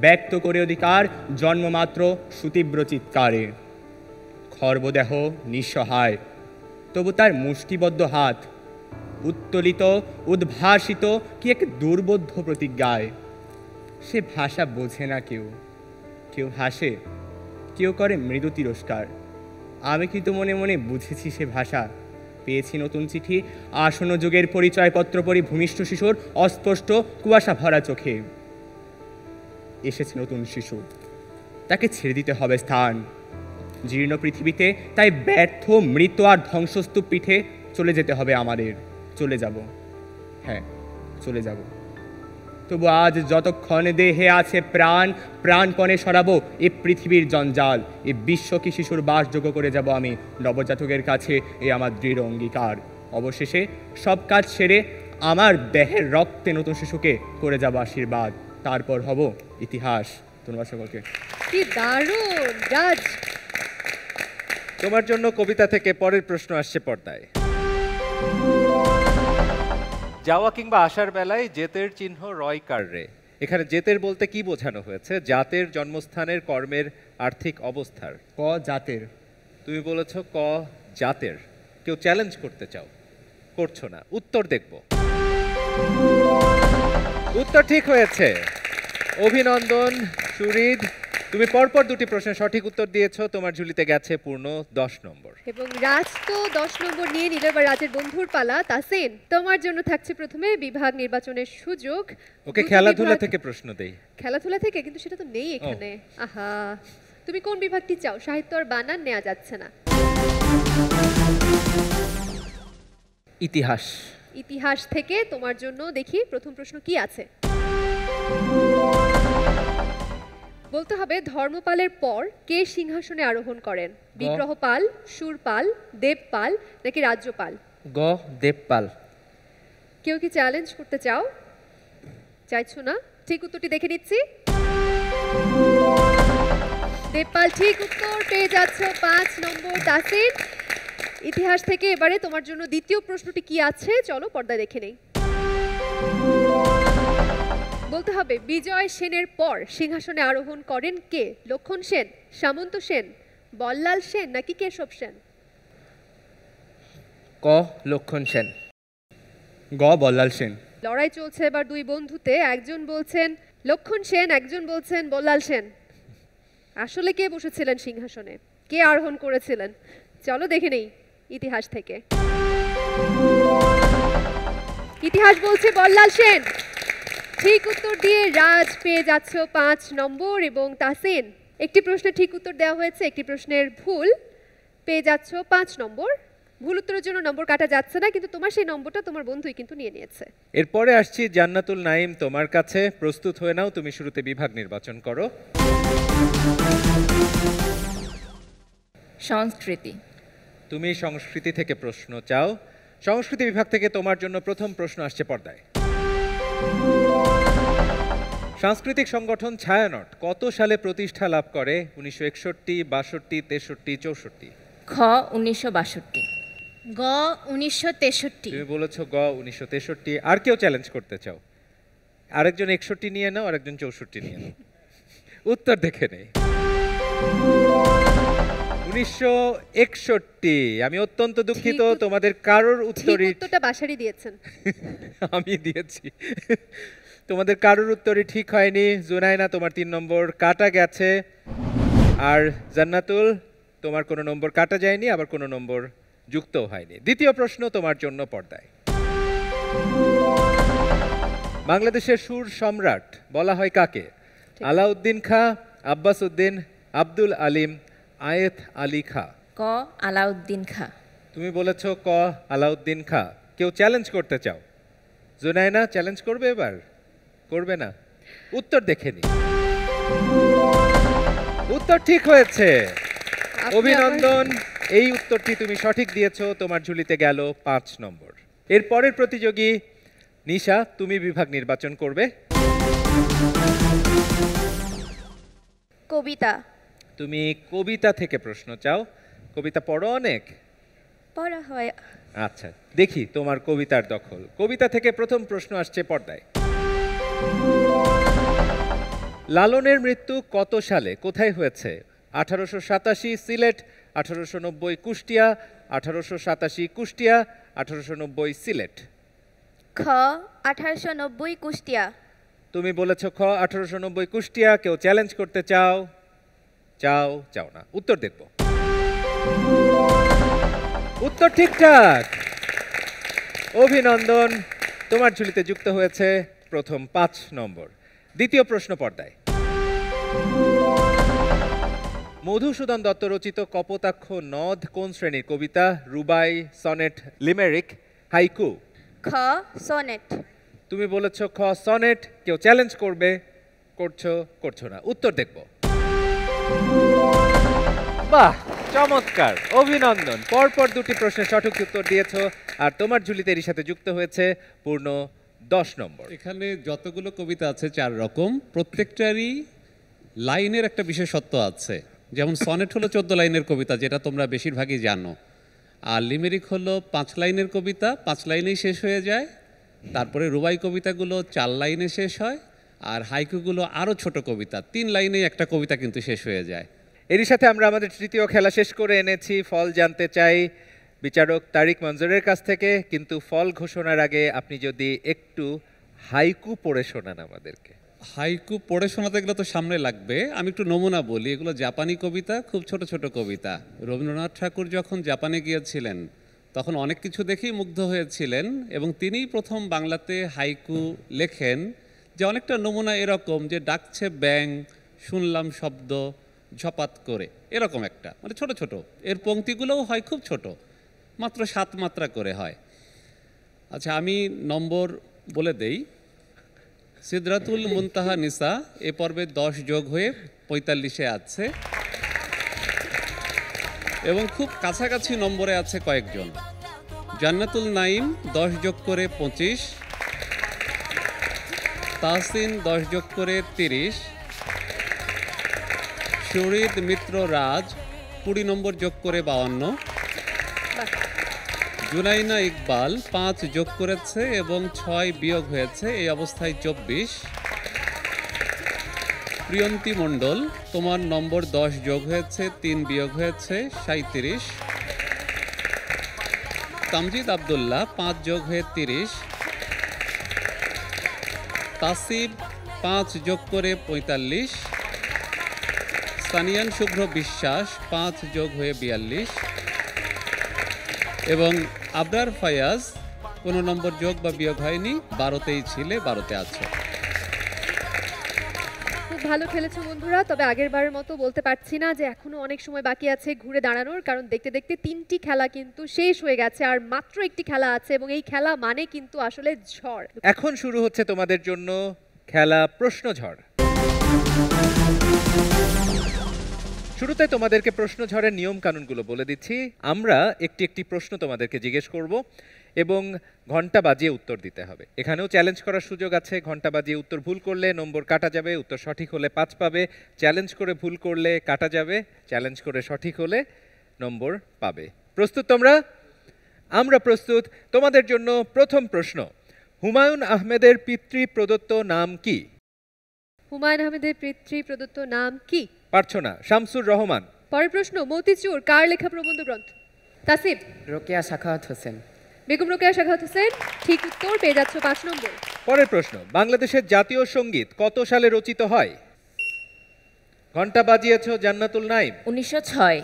ব্যক্ত করে অধিকার, জন্মমাত্র সুতীব্র চিৎকারে। খর্বদেহ নিঃসহায়, তবু তার মুষ্টিবদ্ধ হাত উত্তোলিত উদ্ভাসিত কি এক দুর্বোধ্য প্রতিজ্ঞায়। সে ভাষা বোঝে না কেউ, কেউ হাসে, কেউ করে মৃদু তিরস্কার। আমি কিন্তু মনে মনে বুঝেছি সে ভাষা। পেয়েছি নতুন চিঠি, আসন্ন যুগের পরিচয়পত্র পড়ি ভূমিষ্ঠ শিশুর অস্পষ্ট কুয়াশা ভরা চোখে। এসেছে নতুন শিশু, তাকে ছেড়ে দিতে হবে স্থান জীর্ণ পৃথিবীতে, তাই ব্যর্থ মৃত আর ধ্বংসস্তূপ পিঠে চলে যেতে হবে আমাদের। চলে যাব, হ্যাঁ চলে যাব। তবু আজ যতক্ষণ দেহে আছে প্রাণ, প্রাণপণে সরাবো এ পৃথিবীর জঞ্জাল। এ বিশ্বকে শিশুর বাসযোগ্য করে যাব আমি নবজাতকের কাছে, এ আমার দৃঢ় অঙ্গীকার। অবশেষে সব কাজ সেরে আমার দেহের রক্তে নতুন শিশুকে করে যাব আশীর্বাদ। তারপর হব ইতিহাস। ধন্যবাদ সকলকে। কি দারুণ জাজ। তোমার জন্য কবিতা থেকে পরের প্রশ্ন আসছে পর্দায়। যাওয়া কিংবা আসার বেলায় জেতের চিহ্ন রয় কার রে? এখানে জেতের বলতে কি বোঝানো হয়েছে? জাতের, জন্মস্থানের, কর্মের, আর্থিক অবস্থার? ক জাতের। তুমি বলেছ ক জাতের। কেউ চ্যালেঞ্জ করতে চাও? করছো না, উত্তর দেখব। উত্তর ঠিক হয়েছে, অভিনন্দন সুরিদ। তুমি পরপর দুটি প্রশ্নের সঠিক উত্তর দিয়েছো, তোমার ঝুলিতে গেছে পূর্ণ 10 নম্বর। এবং রাজ তো 10 নম্বর নিয়ে নিল। এবার রাজের বন্ধুর পালা। তাসিন, তোমার জন্য থাকছে প্রথমে বিভাগ নির্বাচনের সুযোগ। ওকে দুটো খেলাধুলা বিভাগ- থেকে প্রশ্ন দেই। খেলাধুলা থেকে, কিন্তু সেটা তো নেই এখানে। আহা, তুমি কোন বিভাগটি চাও? সাহিত্য আর বানান নেওয়া যাচ্ছে না। ইতিহাস। ইতিহাস থেকে তোমার জন্য দেখি প্রথম প্রশ্ন কি আছে। বলতে হবে ধর্মপালের পর কে সিংহাসনে আরোহণ করেন? বিগ্রহপাল, শূরপাল, দেবপাল নাকি রাজ্যপাল? গ দেবপাল। কেউ কি চ্যালেঞ্জ করতে চাও? চাইছো না? ঠিক উত্তরটি দেখে নিচ্ছি। দেবপাল ঠিক উত্তর, পেয়ে যাচ্ছ 5 নম্বর। তাসিন, ইতিহাস থেকে এবারে তোমার জন্য দ্বিতীয় প্রশ্নটি কি আছে চলো পর্দায় দেখে নেই। বলতে হবে বিজয় সেনের পর সিংহাসনে আরোহণ করেন কে? লক্ষণ সেন, সামন্ত সেন, বল্লাল সেন নাকি কেশব সেন? ক লক্ষণ সেন। গ বল্লাল সেন। লড়াই চলছে এবার দুই বন্ধুতে। একজন বলছেন লক্ষণ সেন, একজন বলছেন বল্লাল সেন। আসলে কে বসেছিলেন সিংহাসনে? কে আরোহণ করেছিলেন? চলো দেখে নেই ইতিহাস থেকে। ইতিহাস বলছে বল্লাল সেন। ঠিক উত্তর দিয়ে রাজ পেয়ে যাচ্ছ 5 নম্বর। এবং তাসিন, একটি প্রশ্নের ঠিক উত্তর দেওয়া হয়েছে, একটি প্রশ্নের ভুল, পেয়ে যাচ্ছ 5 নম্বর। ভুল উত্তরের জন্য নম্বর কাটা যাচ্ছে না, কিন্তু তোমার সেই নম্বরটা তোমার বন্ধুই কিন্তু নিয়ে নিয়েছে। এরপরে আসছি জান্নাতুল নাইম, তোমার কাছে। প্রস্তুত হয়ে নাও, তুমি শুরুতে বিভাগ নির্বাচন করো। সংস্কৃতি। তুমি সংস্কৃতি থেকে প্রশ্ন চাও। সংস্কৃতি বিভাগ থেকে তোমার জন্য প্রথম প্রশ্ন আসছে পর্দায়। সাংস্কৃতিক সংগঠন ছায়ানট কত সালে প্রতিষ্ঠা লাভ করে? 1961, 62, 63, 64? খ 1962। গ 1963। তুমি বলেছো গ 1963। আর কেউ চ্যালেঞ্জ করতে চাও? আরেকজন 61 নিয়ে নাও, আরেকজন 64 নিয়ে নাও। উত্তর দেখে নেই। 1961। আমি অত্যন্ত দুঃখিত, তোমাদের কারোর উত্তরই উত্তরটা বাসারই দিয়েছেন। আমি দিয়েছি। তোমাদের কারোর উত্তরই ঠিক হয়নি। জুনাইনা, তোমার 3 নম্বর কাটা গেছে। আর জান্নাতুল, তোমার কোনো নম্বর কাটা যায়নি, আবার কোনো নম্বর যুক্ত হয়নি। দ্বিতীয় প্রশ্ন তোমার জন্য পর্দায়। বাংলাদেশের সুর সম্রাট বলা হয় কাকে? আলাউদ্দিন খাঁ, আব্বাস উদ্দিন, আব্দুল আলিম, আয়েত আলী খাঁ? ক আলাউদ্দিন খাঁ। তুমি বলেছ ক আলাউদ্দিন খাঁ। কেউ চ্যালেঞ্জ করতে চাও? জুনাইনা চ্যালেঞ্জ করবে এবার? করবে না? উত্তর দেখে নি। উত্তর ঠিক হয়েছে, অভিনন্দন। এই উত্তরটি তুমি সঠিক দিয়েছো, তোমার ঝুলিতে গেল 5 নম্বর। এর পরের প্রতিযোগী নিশা, তুমি বিভাগ নির্বাচন করবে। কবিতা। তুমি কবিতা থেকে প্রশ্ন চাও। কবিতা পড়ো অনেক? পড়া হয়। আচ্ছা, দেখি তোমার কবিতার দখল। কবিতা থেকে প্রথম প্রশ্ন আসছে পর্দায়। লালনের মৃত্যু কত সালে কোথায় হয়েছে? 1887 সিলেট, 1890 কুষ্টিয়া, 1887 কুষ্টিয়া, 1890 সিলেট? খ 1890 কুষ্টিয়া। তুমি বলেছ খ 1890 কুষ্টিয়া। কেউ চ্যালেঞ্জ করতে চাও? চাও? চাও না? উত্তর দেখব। উত্তর ঠিকঠাক, অভিনন্দন। তোমার ঝুলিতে যুক্ত হয়েছে প্রথম 5 নম্বর। দ্বিতীয় প্রশ্ন পর্দায়। মধুসূদন দত্ত রচিত কপোতাক্ষ নদ কোন শ্রেণীর কবিতা? রুবাই, সনেট, লিমেরিক, হাইকু? খ সনেট। তুমি বলেছ খ সনেট। কেউ চ্যালেঞ্জ করবে? করছো? করছো না? উত্তর দেখব। বাহ, চমৎকার, অভিনন্দন। পরপর দুটি প্রশ্নের সঠিক উত্তর দিয়েছো, আর তোমার ঝুলিতে এর সাথে যুক্ত হয়েছে পূর্ণ 10 নম্বর। এখানে যতগুলো কবিতা আছে 4 রকম, প্রত্যেকটারই লাইনের একটা বিশেষত্ব আছে। যেমন সনেট হলো 14 লাইনের কবিতা, যেটা তোমরা বেশিরভাগই জানো। আর লিমেরিক হলো 5 লাইনের কবিতা, 5 লাইনেই শেষ হয়ে যায়। তারপরে রুবাই কবিতাগুলো 4 লাইনে শেষ হয়। আর হাইকুগুলো আরও ছোট কবিতা, 3 লাইনেই একটা কবিতা কিন্তু শেষ হয়ে যায়। এরই সাথে আমরা আমাদের তৃতীয় খেলা শেষ করে এনেছি। ফল জানতে চাই বিচারক তারিক মঞ্জুরের কাছ থেকে, কিন্তু ফল ঘোষণার আগে আপনি যদি একটু হাইকু পড়ে শোনান আমাদেরকে। হাইকু পড়ে শোনাতে গেলে তো সামনে লাগবে, আমি একটু নমুনা বলি। এগুলো জাপানি কবিতা, খুব ছোট ছোট কবিতা। রবীন্দ্রনাথ ঠাকুর যখন জাপানে গিয়েছিলেন তখন অনেক কিছু দেখেই মুগ্ধ হয়েছিলেন এবং তিনিই প্রথম বাংলাতে হাইকু লেখেন, যে অনেকটা নমুনা এরকম যে ডাকছে ব্যাং, শুনলাম শব্দ ঝপাত করে, এরকম একটা, মানে ছোট ছোট। এর পংক্তিগুলোও হয় খুব ছোট, মাত্র 7 মাত্রা করে হয়। আচ্ছা, আমি নম্বর বলে দেই। সিদরাতুল মুনতাহা নিসা এ পর্বে 10 যোগ হয়ে 45-এ আছে এবং খুব কাছাকাছি নম্বরে আছে কয়েকজন। জান্নাতুল নাইম 10 যোগ করে 25, তাহসিন 10 যোগ করে 30, শরীদ মিত্র রাজ 20 নম্বর যোগ করে 52, জুনাইনা ইকবাল 5 যোগ করেছে এবং 6 বিয়োগ হয়েছে, এই অবস্থায় 24। প্রিয়ন্তী মণ্ডল, তোমার নম্বর 10 যোগ হয়েছে, 3 বিয়োগ হয়েছে, 37। তামজিদ আব্দুল্লাহ 5 যোগ হয়ে 30, তাসিব 5 যোগ করে 45, সানিয়ান শুভ্র বিশ্বাস 5 যোগ হয়ে 42 এবং আবরার ফায়াজ কোনো নম্বর যোগ বা বিয়োগ হয়নি, 12তেই ছিলে, 12তে আছে। খুব ভালো খেলেছো বন্ধুরা, তবে আগের বারের মতো বলতে পারছি না যে এখনো অনেক সময় বাকি আছে ঘুরে দাঁড়ানোর, কারণ দেখতে দেখতে 3টি খেলা কিন্তু শেষ হয়ে গেছে আর মাত্র একটি খেলা আছে এবং এই খেলা মানে কিন্তু আসলে ঝড়। এখন শুরু হচ্ছে তোমাদের জন্য খেলা প্রশ্ন ঝড়। শুরুতে তোমাদেরকে প্রশ্ন ঝড়ের নিয়ম কানুনগুলো বলে দিচ্ছি। আমরা একটি একটি প্রশ্ন তোমাদেরকে জিজ্ঞেস করব এবং ঘন্টা বাজিয়ে উত্তর দিতে হবে। এখানেও চ্যালেঞ্জ করার সুযোগ আছে। ঘন্টা বাজিয়ে উত্তর ভুল করলে নম্বর কাটা যাবে, উত্তর সঠিক হলে 5 পাবে। চ্যালেঞ্জ করে ভুল করলে কাটা যাবে, চ্যালেঞ্জ করে সঠিক হলে নম্বর পাবে। প্রস্তুত তোমরা? আমরা প্রস্তুত। তোমাদের জন্য প্রথম প্রশ্ন, হুমায়ুন আহমেদের পিতৃ প্রদত্ত নাম কি? হুমায়ুন আহমেদের পিতৃ প্রদত্ত নাম কি? পারছো না। শামসুর রহমান। পরের প্রশ্ন, মতিচুর কার লেখা প্রবন্ধ গ্রন্থ? তাসিব। রোকেয়া সাখাওয়াত হোসেন। বেগম রোকেয়া সাখাওয়াত হোসেন, ঠিক উত্তর, পেয়ে যাচ্ছ 5 নম্বর। পরের প্রশ্ন, বাংলাদেশের জাতীয় সঙ্গীত কত সালে রচিত হয়? ঘন্টা বাজিয়েছো জান্নাতুল নাইম। 1906।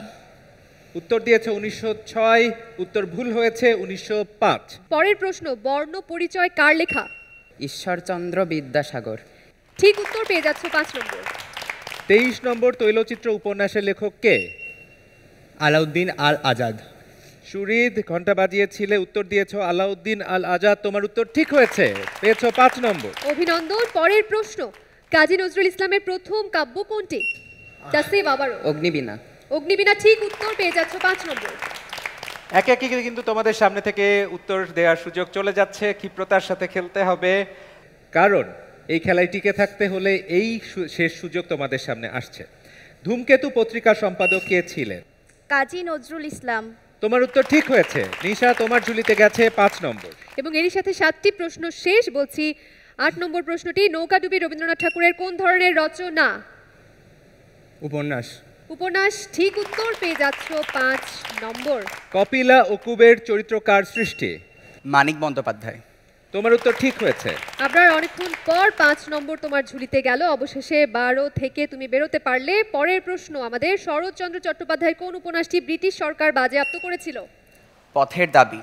উত্তর দিয়েছো 1906, উত্তর ভুল হয়েছে 1905। পরের প্রশ্ন, বর্ণ পরিচয় কার লেখা? ঈশ্বরচন্দ্র বিদ্যাসাগর। ঠিক উত্তর, পেয়ে যাচ্ছ 5 নম্বর। 23 নম্বর, তৈলচিত্র উপন্যাসের লেখক কে? আলাউদ্দিন আল আজাদ। সুরিদ, ঘন্টা বাজিয়েছিলে, উত্তর দিয়েছো আলাউদ্দিন আল আজাদ, তোমার উত্তর ঠিক হয়েছে, পেয়েছো 5 নম্বর। অভিনন্দন। পরের প্রশ্ন, কাজী নজরুল ইসলামের প্রথম কাব্য কোনটি? তাসিব আবারও। অগ্নিবীণা। অগ্নিবীণা, ঠিক উত্তর, পেয়ে যাচ্ছ 5 নম্বর। একে একে কিন্তু তোমাদের সামনে থেকে উত্তর দেওয়ার সুযোগ চলে যাচ্ছে। ক্ষিপ্রতার সাথে খেলতে হবে, কারণ এই খেলায় টিকে থাকতে হলে এই শেষ সুযোগ তোমাদের সামনে আসছে। ধূমকেতু পত্রিকার সম্পাদক কে ছিলেন? কাজী নজরুল ইসলাম। তোমার উত্তর ঠিক হয়েছে। নিশা, তোমার ঝুলিতে গেছে 5 নম্বর। এবং এরই সাথে 7টি প্রশ্ন শেষ। বলছি 8 নম্বর প্রশ্নটি, নৌকাডুবি রবীন্দ্রনাথ ঠাকুরের কোন ধরনের রচনা? উপন্যাস। উপন্যাস, ঠিক উত্তর, পেয়ে যাচ্ছ 5 নম্বর। কপিলা ও কুবের চরিত্রকার সৃষ্টি? মানিক বন্দ্যোপাধ্যায়। তোমার উত্তর ঠিক হয়েছে। আপনার অনেকক্ষণ পর 5 নম্বর তোমার ঝুলিতে গেল, অবশেষে 12 থেকে তুমি বেরোতে পারলে। পরের প্রশ্ন আমাদের, শরৎচন্দ্র চট্টোপাধ্যায়ের কোন উপন্যাসটি ব্রিটিশ সরকার বাজেয়াপ্ত করেছিল? পথের দাবি।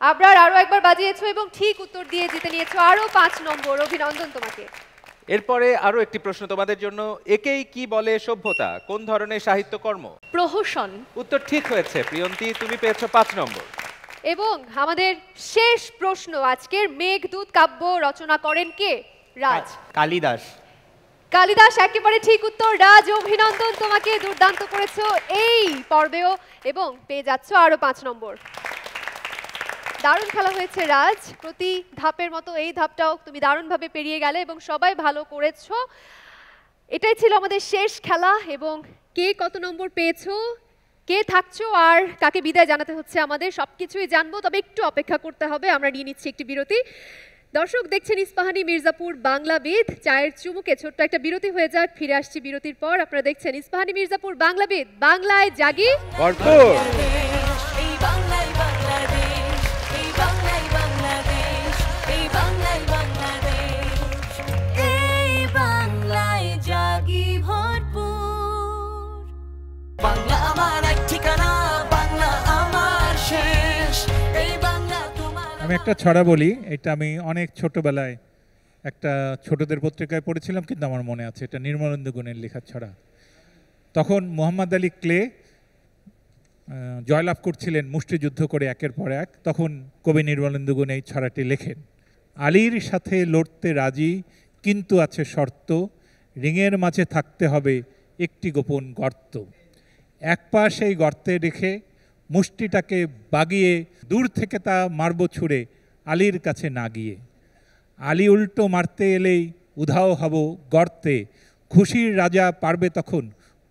আপনার আরো একবার বাজিয়েছো এবং ঠিক উত্তর দিয়ে জিতে নিয়েছো আরো 5 নম্বর। অভিনন্দন তোমাকে। এরপরে আরো একটি প্রশ্ন তোমাদের জন্য, একেই কি বলে সভ্যতা কোন ধরনের সাহিত্যকর্ম? প্রহসন। উত্তর ঠিক হয়েছে প্রিয়ন্তী, তুমি পেয়েছো 5 নম্বর। এবং আমাদের শেষ প্রশ্ন আজকের, মেঘদূত কাব্য রচনা করেন কে? রাজ। কালিদাস। কালিদাস, একেবারে ঠিক উত্তর। রাজ, অভিনন্দন তোমাকে, দুর্দান্ত করেছো এই পর্বেও এবং পেয়ে যাচ্ছ আরো 5 নম্বর। দারুণ খেলা হয়েছে রাজ, প্রতি ধাপের মতো এই ধাপটাও তুমি দারুণভাবে পেরিয়ে গেলে এবং সবাই ভালো করেছো। এটাই ছিল আমাদের শেষ খেলা এবং কে কত নম্বর পেয়েছো, কে থাকছো আর কাকে বিদায় জানাতে হচ্ছে আমাদের সবকিছুই জানবো, তবে একটু অপেক্ষা করতে হবে। আমরা নিয়ে নিচ্ছি একটি বিরতি। দর্শক দেখছেন ইস্পাহানি মির্জাপুর বাংলাবিদ, চায়ের চুমুকে ছোট্ট একটা বিরতি হয়ে যাক, ফিরে আসছি বিরতির পর। আপনারা দেখছেন ইস্পাহানি মির্জাপুর বাংলাবিদ, বাংলায় জাগি ভরপুর। এই বাংলায় বাংলাদেশ, এই বাংলায় বাংলাদেশ, এই বাংলায় বাংলাদেশ, এই আমি একটা ছড়া বলি, এটা আমি অনেক ছোটবেলায় একটা ছোটদের পত্রিকায় পড়েছিলাম, কিন্তু আমার মনে আছে, এটা নির্মলেন্দু গুণের লেখা ছড়া। তখন মোহাম্মদ আলী ক্লে জয়লাভ করছিলেন মুষ্টিযুদ্ধ করে একের পর এক। তখন কবি নির্মলেন্দু গুণ এই ছড়াটি লেখেন: আলীর সাথে লড়তে রাজি, কিন্তু আছে শর্ত, রিংয়ের মাঝে থাকতে হবে একটি গোপন গর্ত। এক পা সেই গর্তে রেখে মুষ্টিটাকে বাগিয়ে দূর থেকে তা মারব ছুঁড়ে আলীর কাছে না গিয়ে। আলী উল্টো মারতে এলেই উধাও হব গর্তে, খুশির রাজা পারবে তখন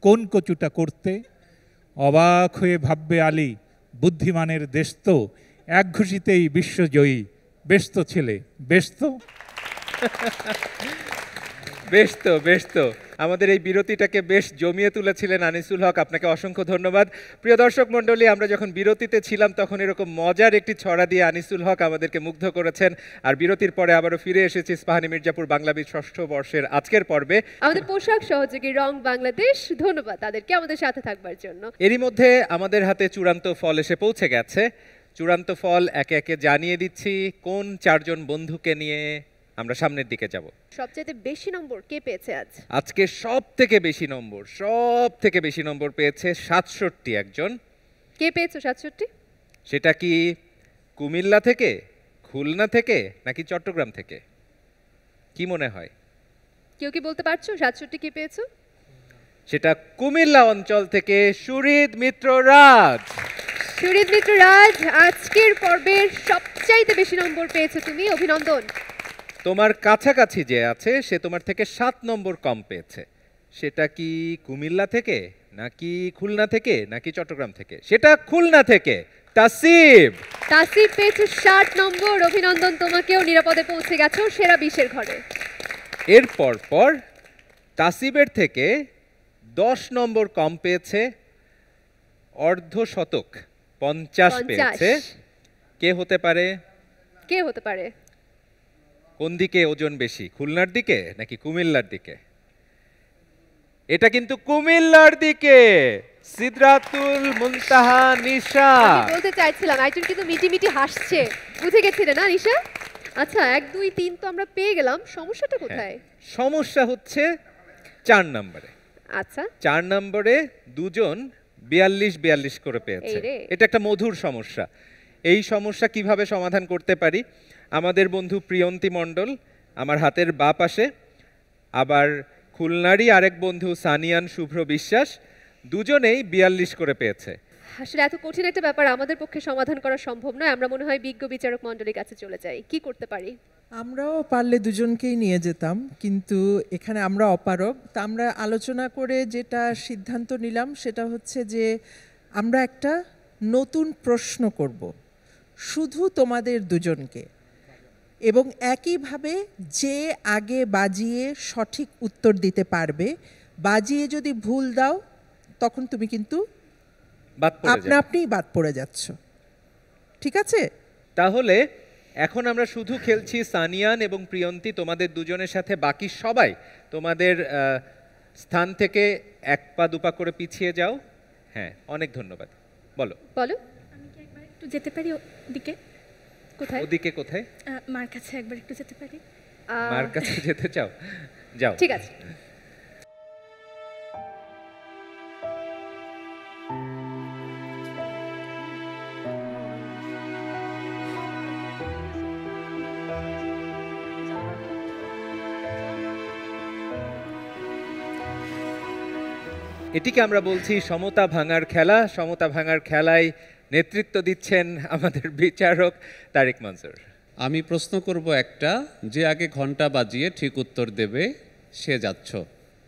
কোন কচুটা করতে। অবাক হয়ে ভাববে আলী, বুদ্ধিমানের দেশ তো, এক ঘুষিতেই বিশ্বজয়ী, বেশ তো ছেলে, বেশ তো। বেশ তো, বেশ তো। আমাদের এই বিরতিটাকে বেশ জমিয়ে তুলেছিলেন আনিসুল হক, আপনাকে অসংখ্য ধন্যবাদ। প্রিয় দর্শক মণ্ডলী, আমরা যখন বিরতিতে ছিলাম তখন এরকম মজার একটি ছড়া দিয়ে আনিসুল হক আমাদেরকে মুগ্ধ করেছেন। আর বিরতির পরে আবারও ফিরে এসেছি ইস্পাহানী মির্জাপুর বাংলাবিদ ষষ্ঠ বর্ষের আজকের পর্বে। আমাদের পোশাক সহযোগী রং বাংলাদেশ, ধন্যবাদ তাদেরকে আমাদের সাথে থাকবার জন্য। এরই মধ্যে আমাদের হাতে চূড়ান্ত ফল এসে পৌঁছে গেছে। চূড়ান্ত ফল একে একে জানিয়ে দিচ্ছি। কোন চারজন বন্ধুকে নিয়ে আমরা সামনের দিকে যাব? সবচেয়ে বেশি নম্বর কে পেয়েছে আজকে? সব থেকে বেশি নম্বর পেয়েছে 67 একজন। কে পেয়েছো 67? সেটা কি কুমিল্লা থেকে, খুলনা থেকে, নাকি চট্টগ্রাম থেকে? কি মনে হয়? কেউ কি বলতে পারছো 67 কে পেয়েছো? সেটা কুমিল্লা অঞ্চল থেকে সুহৃদ মিত্র রাজ। সুহৃদ মিত্র রাজ, আজকের পর্বের সবচাইতে বেশি নম্বর পেয়েছো তুমি, অভিনন্দন। তোমার কাছাকাছি যে আছে সে তোমার থেকে 7 নম্বর কম পেয়েছে। সেটা কি কুমিল্লা থেকে, নাকি খুলনা থেকে, নাকি চট্টগ্রাম থেকে? সেটা খুলনা থেকে তাসিব। তাসিব পেয়েছে 60 নম্বর, অভিনন্দন তোমাকেও, নিরাপদে পৌঁছে গেছো সেরা 20-এর ঘরে। এরপর পর তাসিবের থেকে 10 নম্বর কম পেয়েছে অর্ধশতক, 50 পেয়েছে। কে হতে পারে? কে হতে পারে? কোন দিকে ওজন বেশি, খুলনার দিকে নাকি কুমিল্লার দিকে? এটা কিন্তু কুমিল্লার দিকে, সিদরাতুল মুনতাহা নিশা। আমি বলতে চাইছিলাম একজন কিন্তু মিটি মিটি হাসছে, বুঝে গেছিলে না নিশা? আচ্ছা, 1 2 3 তো আমরা পেয়ে গেলাম, সমস্যাটা কোথায়? সমস্যা হচ্ছে 4 নম্বরে। আচ্ছা, 4 নম্বরে দুজন 42 করে পেয়েছে। এটা একটা মধুর সমস্যা। এই সমস্যা কিভাবে সমাধান করতে পারি? আমাদের বন্ধু প্রিয়ন্তী মণ্ডল আমার হাতের বাঁ পাশে, আবার খুলনারই আরেক বন্ধু সানিয়ান শুভ্র বিশ্বাস, দুজনেই 42 করে পেয়েছে। আসলে এত কঠিন একটা ব্যাপার আমাদের পক্ষে সমাধান করা সম্ভব নয়। আমরা মনে হয় বিজ্ঞ বিচারক মণ্ডলীর কাছে চলে যাই। কি করতে পারি? আমরাও পারলে দুজনকেই নিয়ে যেতাম, কিন্তু এখানে আমরা অপারগ। তা আমরা আলোচনা করে যেটা সিদ্ধান্ত নিলাম সেটা হচ্ছে যে আমরা একটা নতুন প্রশ্ন করব শুধু তোমাদের দুজনকে, এবং একইভাবে যে আগে বাজিয়ে সঠিক উত্তর দিতে পারবে, বাজিয়ে যদি ভুল দাও তখন তুমি কিন্তু আপনা আপনিই বাদ পড়ে যাচ্ছ। ঠিক আছে? তাহলে এখন আমরা শুধু খেলছি সানিয়ান এবং প্রিয়ন্তী, তোমাদের দুজনের সাথে বাকি সবাই তোমাদের স্থান থেকে 1 পা 2 পা করে পিছিয়ে যাও। হ্যাঁ, অনেক ধন্যবাদ। বলো বলো। আমি কি একবার একটু যেতে পারি ওদিকে? কোথায়? ওদিকে কোথায়? মার কাছে একবার একটু যেতে পারি। মার কাছে যেতে চাও? যাও। ঠিক আছে। এটিকে আমরা বলছি সমতা ভাঙার খেলা। সমতা ভাঙার খেলায় নেতৃত্ব দিচ্ছেন আমাদের বিচারক তারিক মনসুর। আমি প্রশ্ন করব একটা, যে আগে ঘন্টা বাজিয়ে ঠিক উত্তর দেবে সে যাচ্ছ।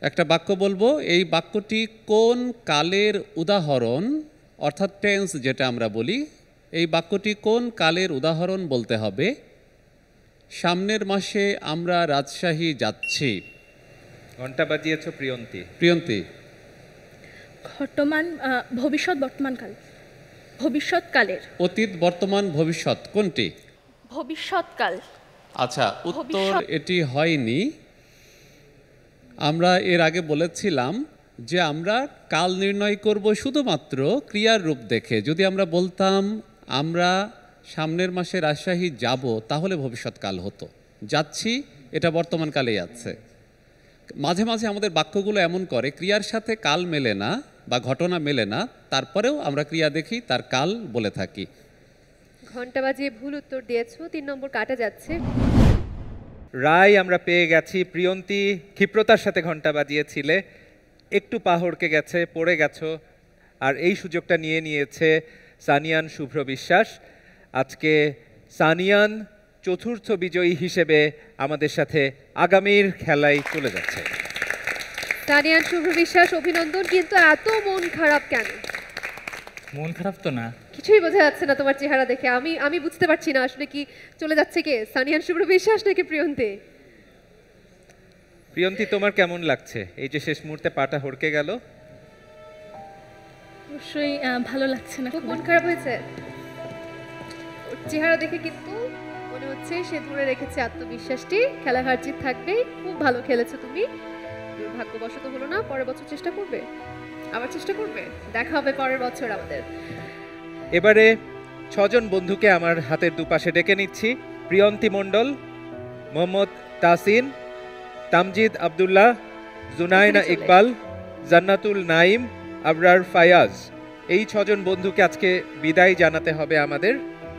একটা বাক্য বলবো, এই বাক্যটি কোন কালের উদাহরণ, অর্থাৎ টেন্স যেটা আমরা বলি, এই বাক্যটি কোন কালের উদাহরণ বলতে হবে। সামনের মাসে আমরা রাজশাহী যাচ্ছি। ঘন্টা বাজিয়েছো প্রিয়ন্তী। প্রিয়ন্তী। বর্তমান, ভবিষ্যৎ, বর্তমানকাল, ভবিষ্যৎকালের। অতীত, বর্তমান, ভবিষ্যৎ কোনটি? ভবিষ্যৎকাল। আচ্ছা, উত্তর এটি হয়নি। আমরা এর আগে বলেছিলাম যে আমরা কাল নির্ণয় করব শুধুমাত্র ক্রিয়ার রূপ দেখে। যদি আমরা বলতাম আমরা সামনের মাসে রাজশাহী যাব তাহলে ভবিষ্যৎকাল হতো, যাচ্ছি এটা বর্তমানকালেই আছে। মাঝে মাঝে আমাদের বাক্যগুলো এমন করে ক্রিয়ার সাথে কাল মেলে না বা ঘটনা মেলে না, তারপরেও আমরা ক্রিয়া দেখি তার কাল বলে থাকি। ঘন্টা বাজিয়ে ভুল উত্তর দিয়েছো, 3 নম্বর কাটা যাচ্ছে। রায় আমরা পেয়ে গেছি। প্রিয়ন্তী ক্ষিপ্রতার সাথে ঘন্টা বাজিয়েছিলে, একটু পা হড়কে গেছে, পড়ে গেছো, আর এই সুযোগটা নিয়ে নিয়েছে সানিয়ান শুভ্র বিশ্বাস। আজকে সানিয়ান চতুর্থ বিজয়ী হিসেবে আমাদের সাথে আগামীর খেলায় চলে যাচ্ছে। সানিয়ান শুভ্র বিশ্বাস, অভিনন্দন। কিন্তু এত মন খারাপ কেন? মন খারাপ তো না, কিছুই বোঝা যাচ্ছে না তোমার চেহারা দেখে। আমি বুঝতে পারছি না আসলে কি চলে যাচ্ছে কে, সানিয়ান শুভ্র বিশ্বাস নাকি প্রিয়ন্তী? প্রিয়ন্তী, তোমার কেমন লাগছে এই যে শেষ মুহূর্তে পাটা হড়কে গেল? অবশ্যই ভালো লাগছে না, খুব মন খারাপ হয়েছে। ওর চেহারা দেখে কিন্তু মনে হচ্ছে সে ধরে রেখেছে আত্মবিশ্বাসটি। খেলা হার জিত থাকবেই। খুব ভালো খেলেছো তুমি, দুর্ভাগ্যবশত হলো না। পরের বছর চেষ্টা করবে, আবার চেষ্টা করবে, দেখা হবে পরের বছর আমাদের। এবারে 6 জন বন্ধুকে আমার হাতের দুপাশে ডেকে নিচ্ছি। প্রিয়ন্তী মণ্ডল, মোহাম্মদ তাসিন, তামজিদ আব্দুল্লাহ, জুনাইনা ইকবাল, জান্নাতুল নাইম, আবরার ফায়াজ। এই 6 জন বন্ধুকে আজকে বিদায় জানাতে হবে আমাদের।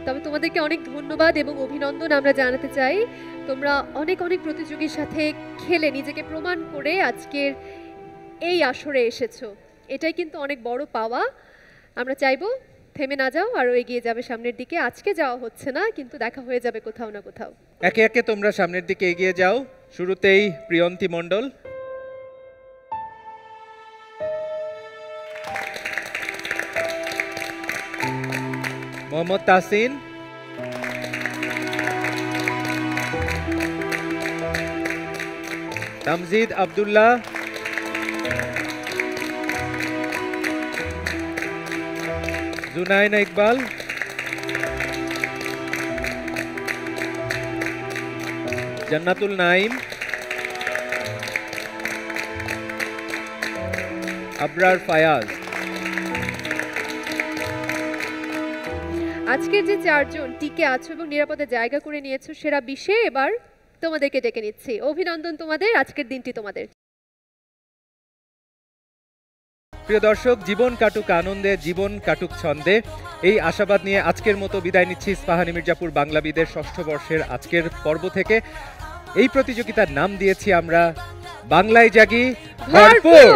তবে তোমাদেরকে অনেক ধন্যবাদ এবং অভিনন্দন আমরা জানাতে চাই। তোমরা অনেক অনেক প্রতিযোগীর সাথে খেলে নিজেকে প্রমাণ করে আজকের এই আসরে এসেছো, এটাই কিন্তু অনেক বড় পাওয়া। আমরা চাইবো থেমে না যাও, আরও এগিয়ে যাবে সামনের দিকে। আজকে যাওয়া হচ্ছে না, কিন্তু দেখা হয়ে যাবে কোথাও না কোথাও। একে একে তোমরা সামনের দিকে এগিয়ে যাও। শুরুতেই প্রিয়ন্তী মণ্ডল, মোহাম্মদ তাসিন, তামজিদ আব্দুল্লাহ, জুনাইনা ইকবাল, জান্নাতুল নাইম, আবরার ফায়াজ। আজকের যে 4 জন টিকে আছো এবং নিরাপদে জায়গা করে নিয়েছো সেরা 20-এ এবার তোমাদেরকে ডেকে নিচ্ছি। অভিনন্দন তোমাদের, আজকের দিনটি তোমাদের। প্রিয় দর্শক, জীবন কাটুক আনন্দে, জীবন কাটুক ছন্দে, এই আশাবাদ নিয়ে আজকের মতো বিদায় নিচ্ছি ইস্পাহানি মির্জাপুর বাংলাবিদের 6ষ্ঠ বর্ষের আজকের পর্ব থেকে। এই প্রতিযোগিতার নাম দিয়েছি আমরা বাংলায় জাগি ভরপুর।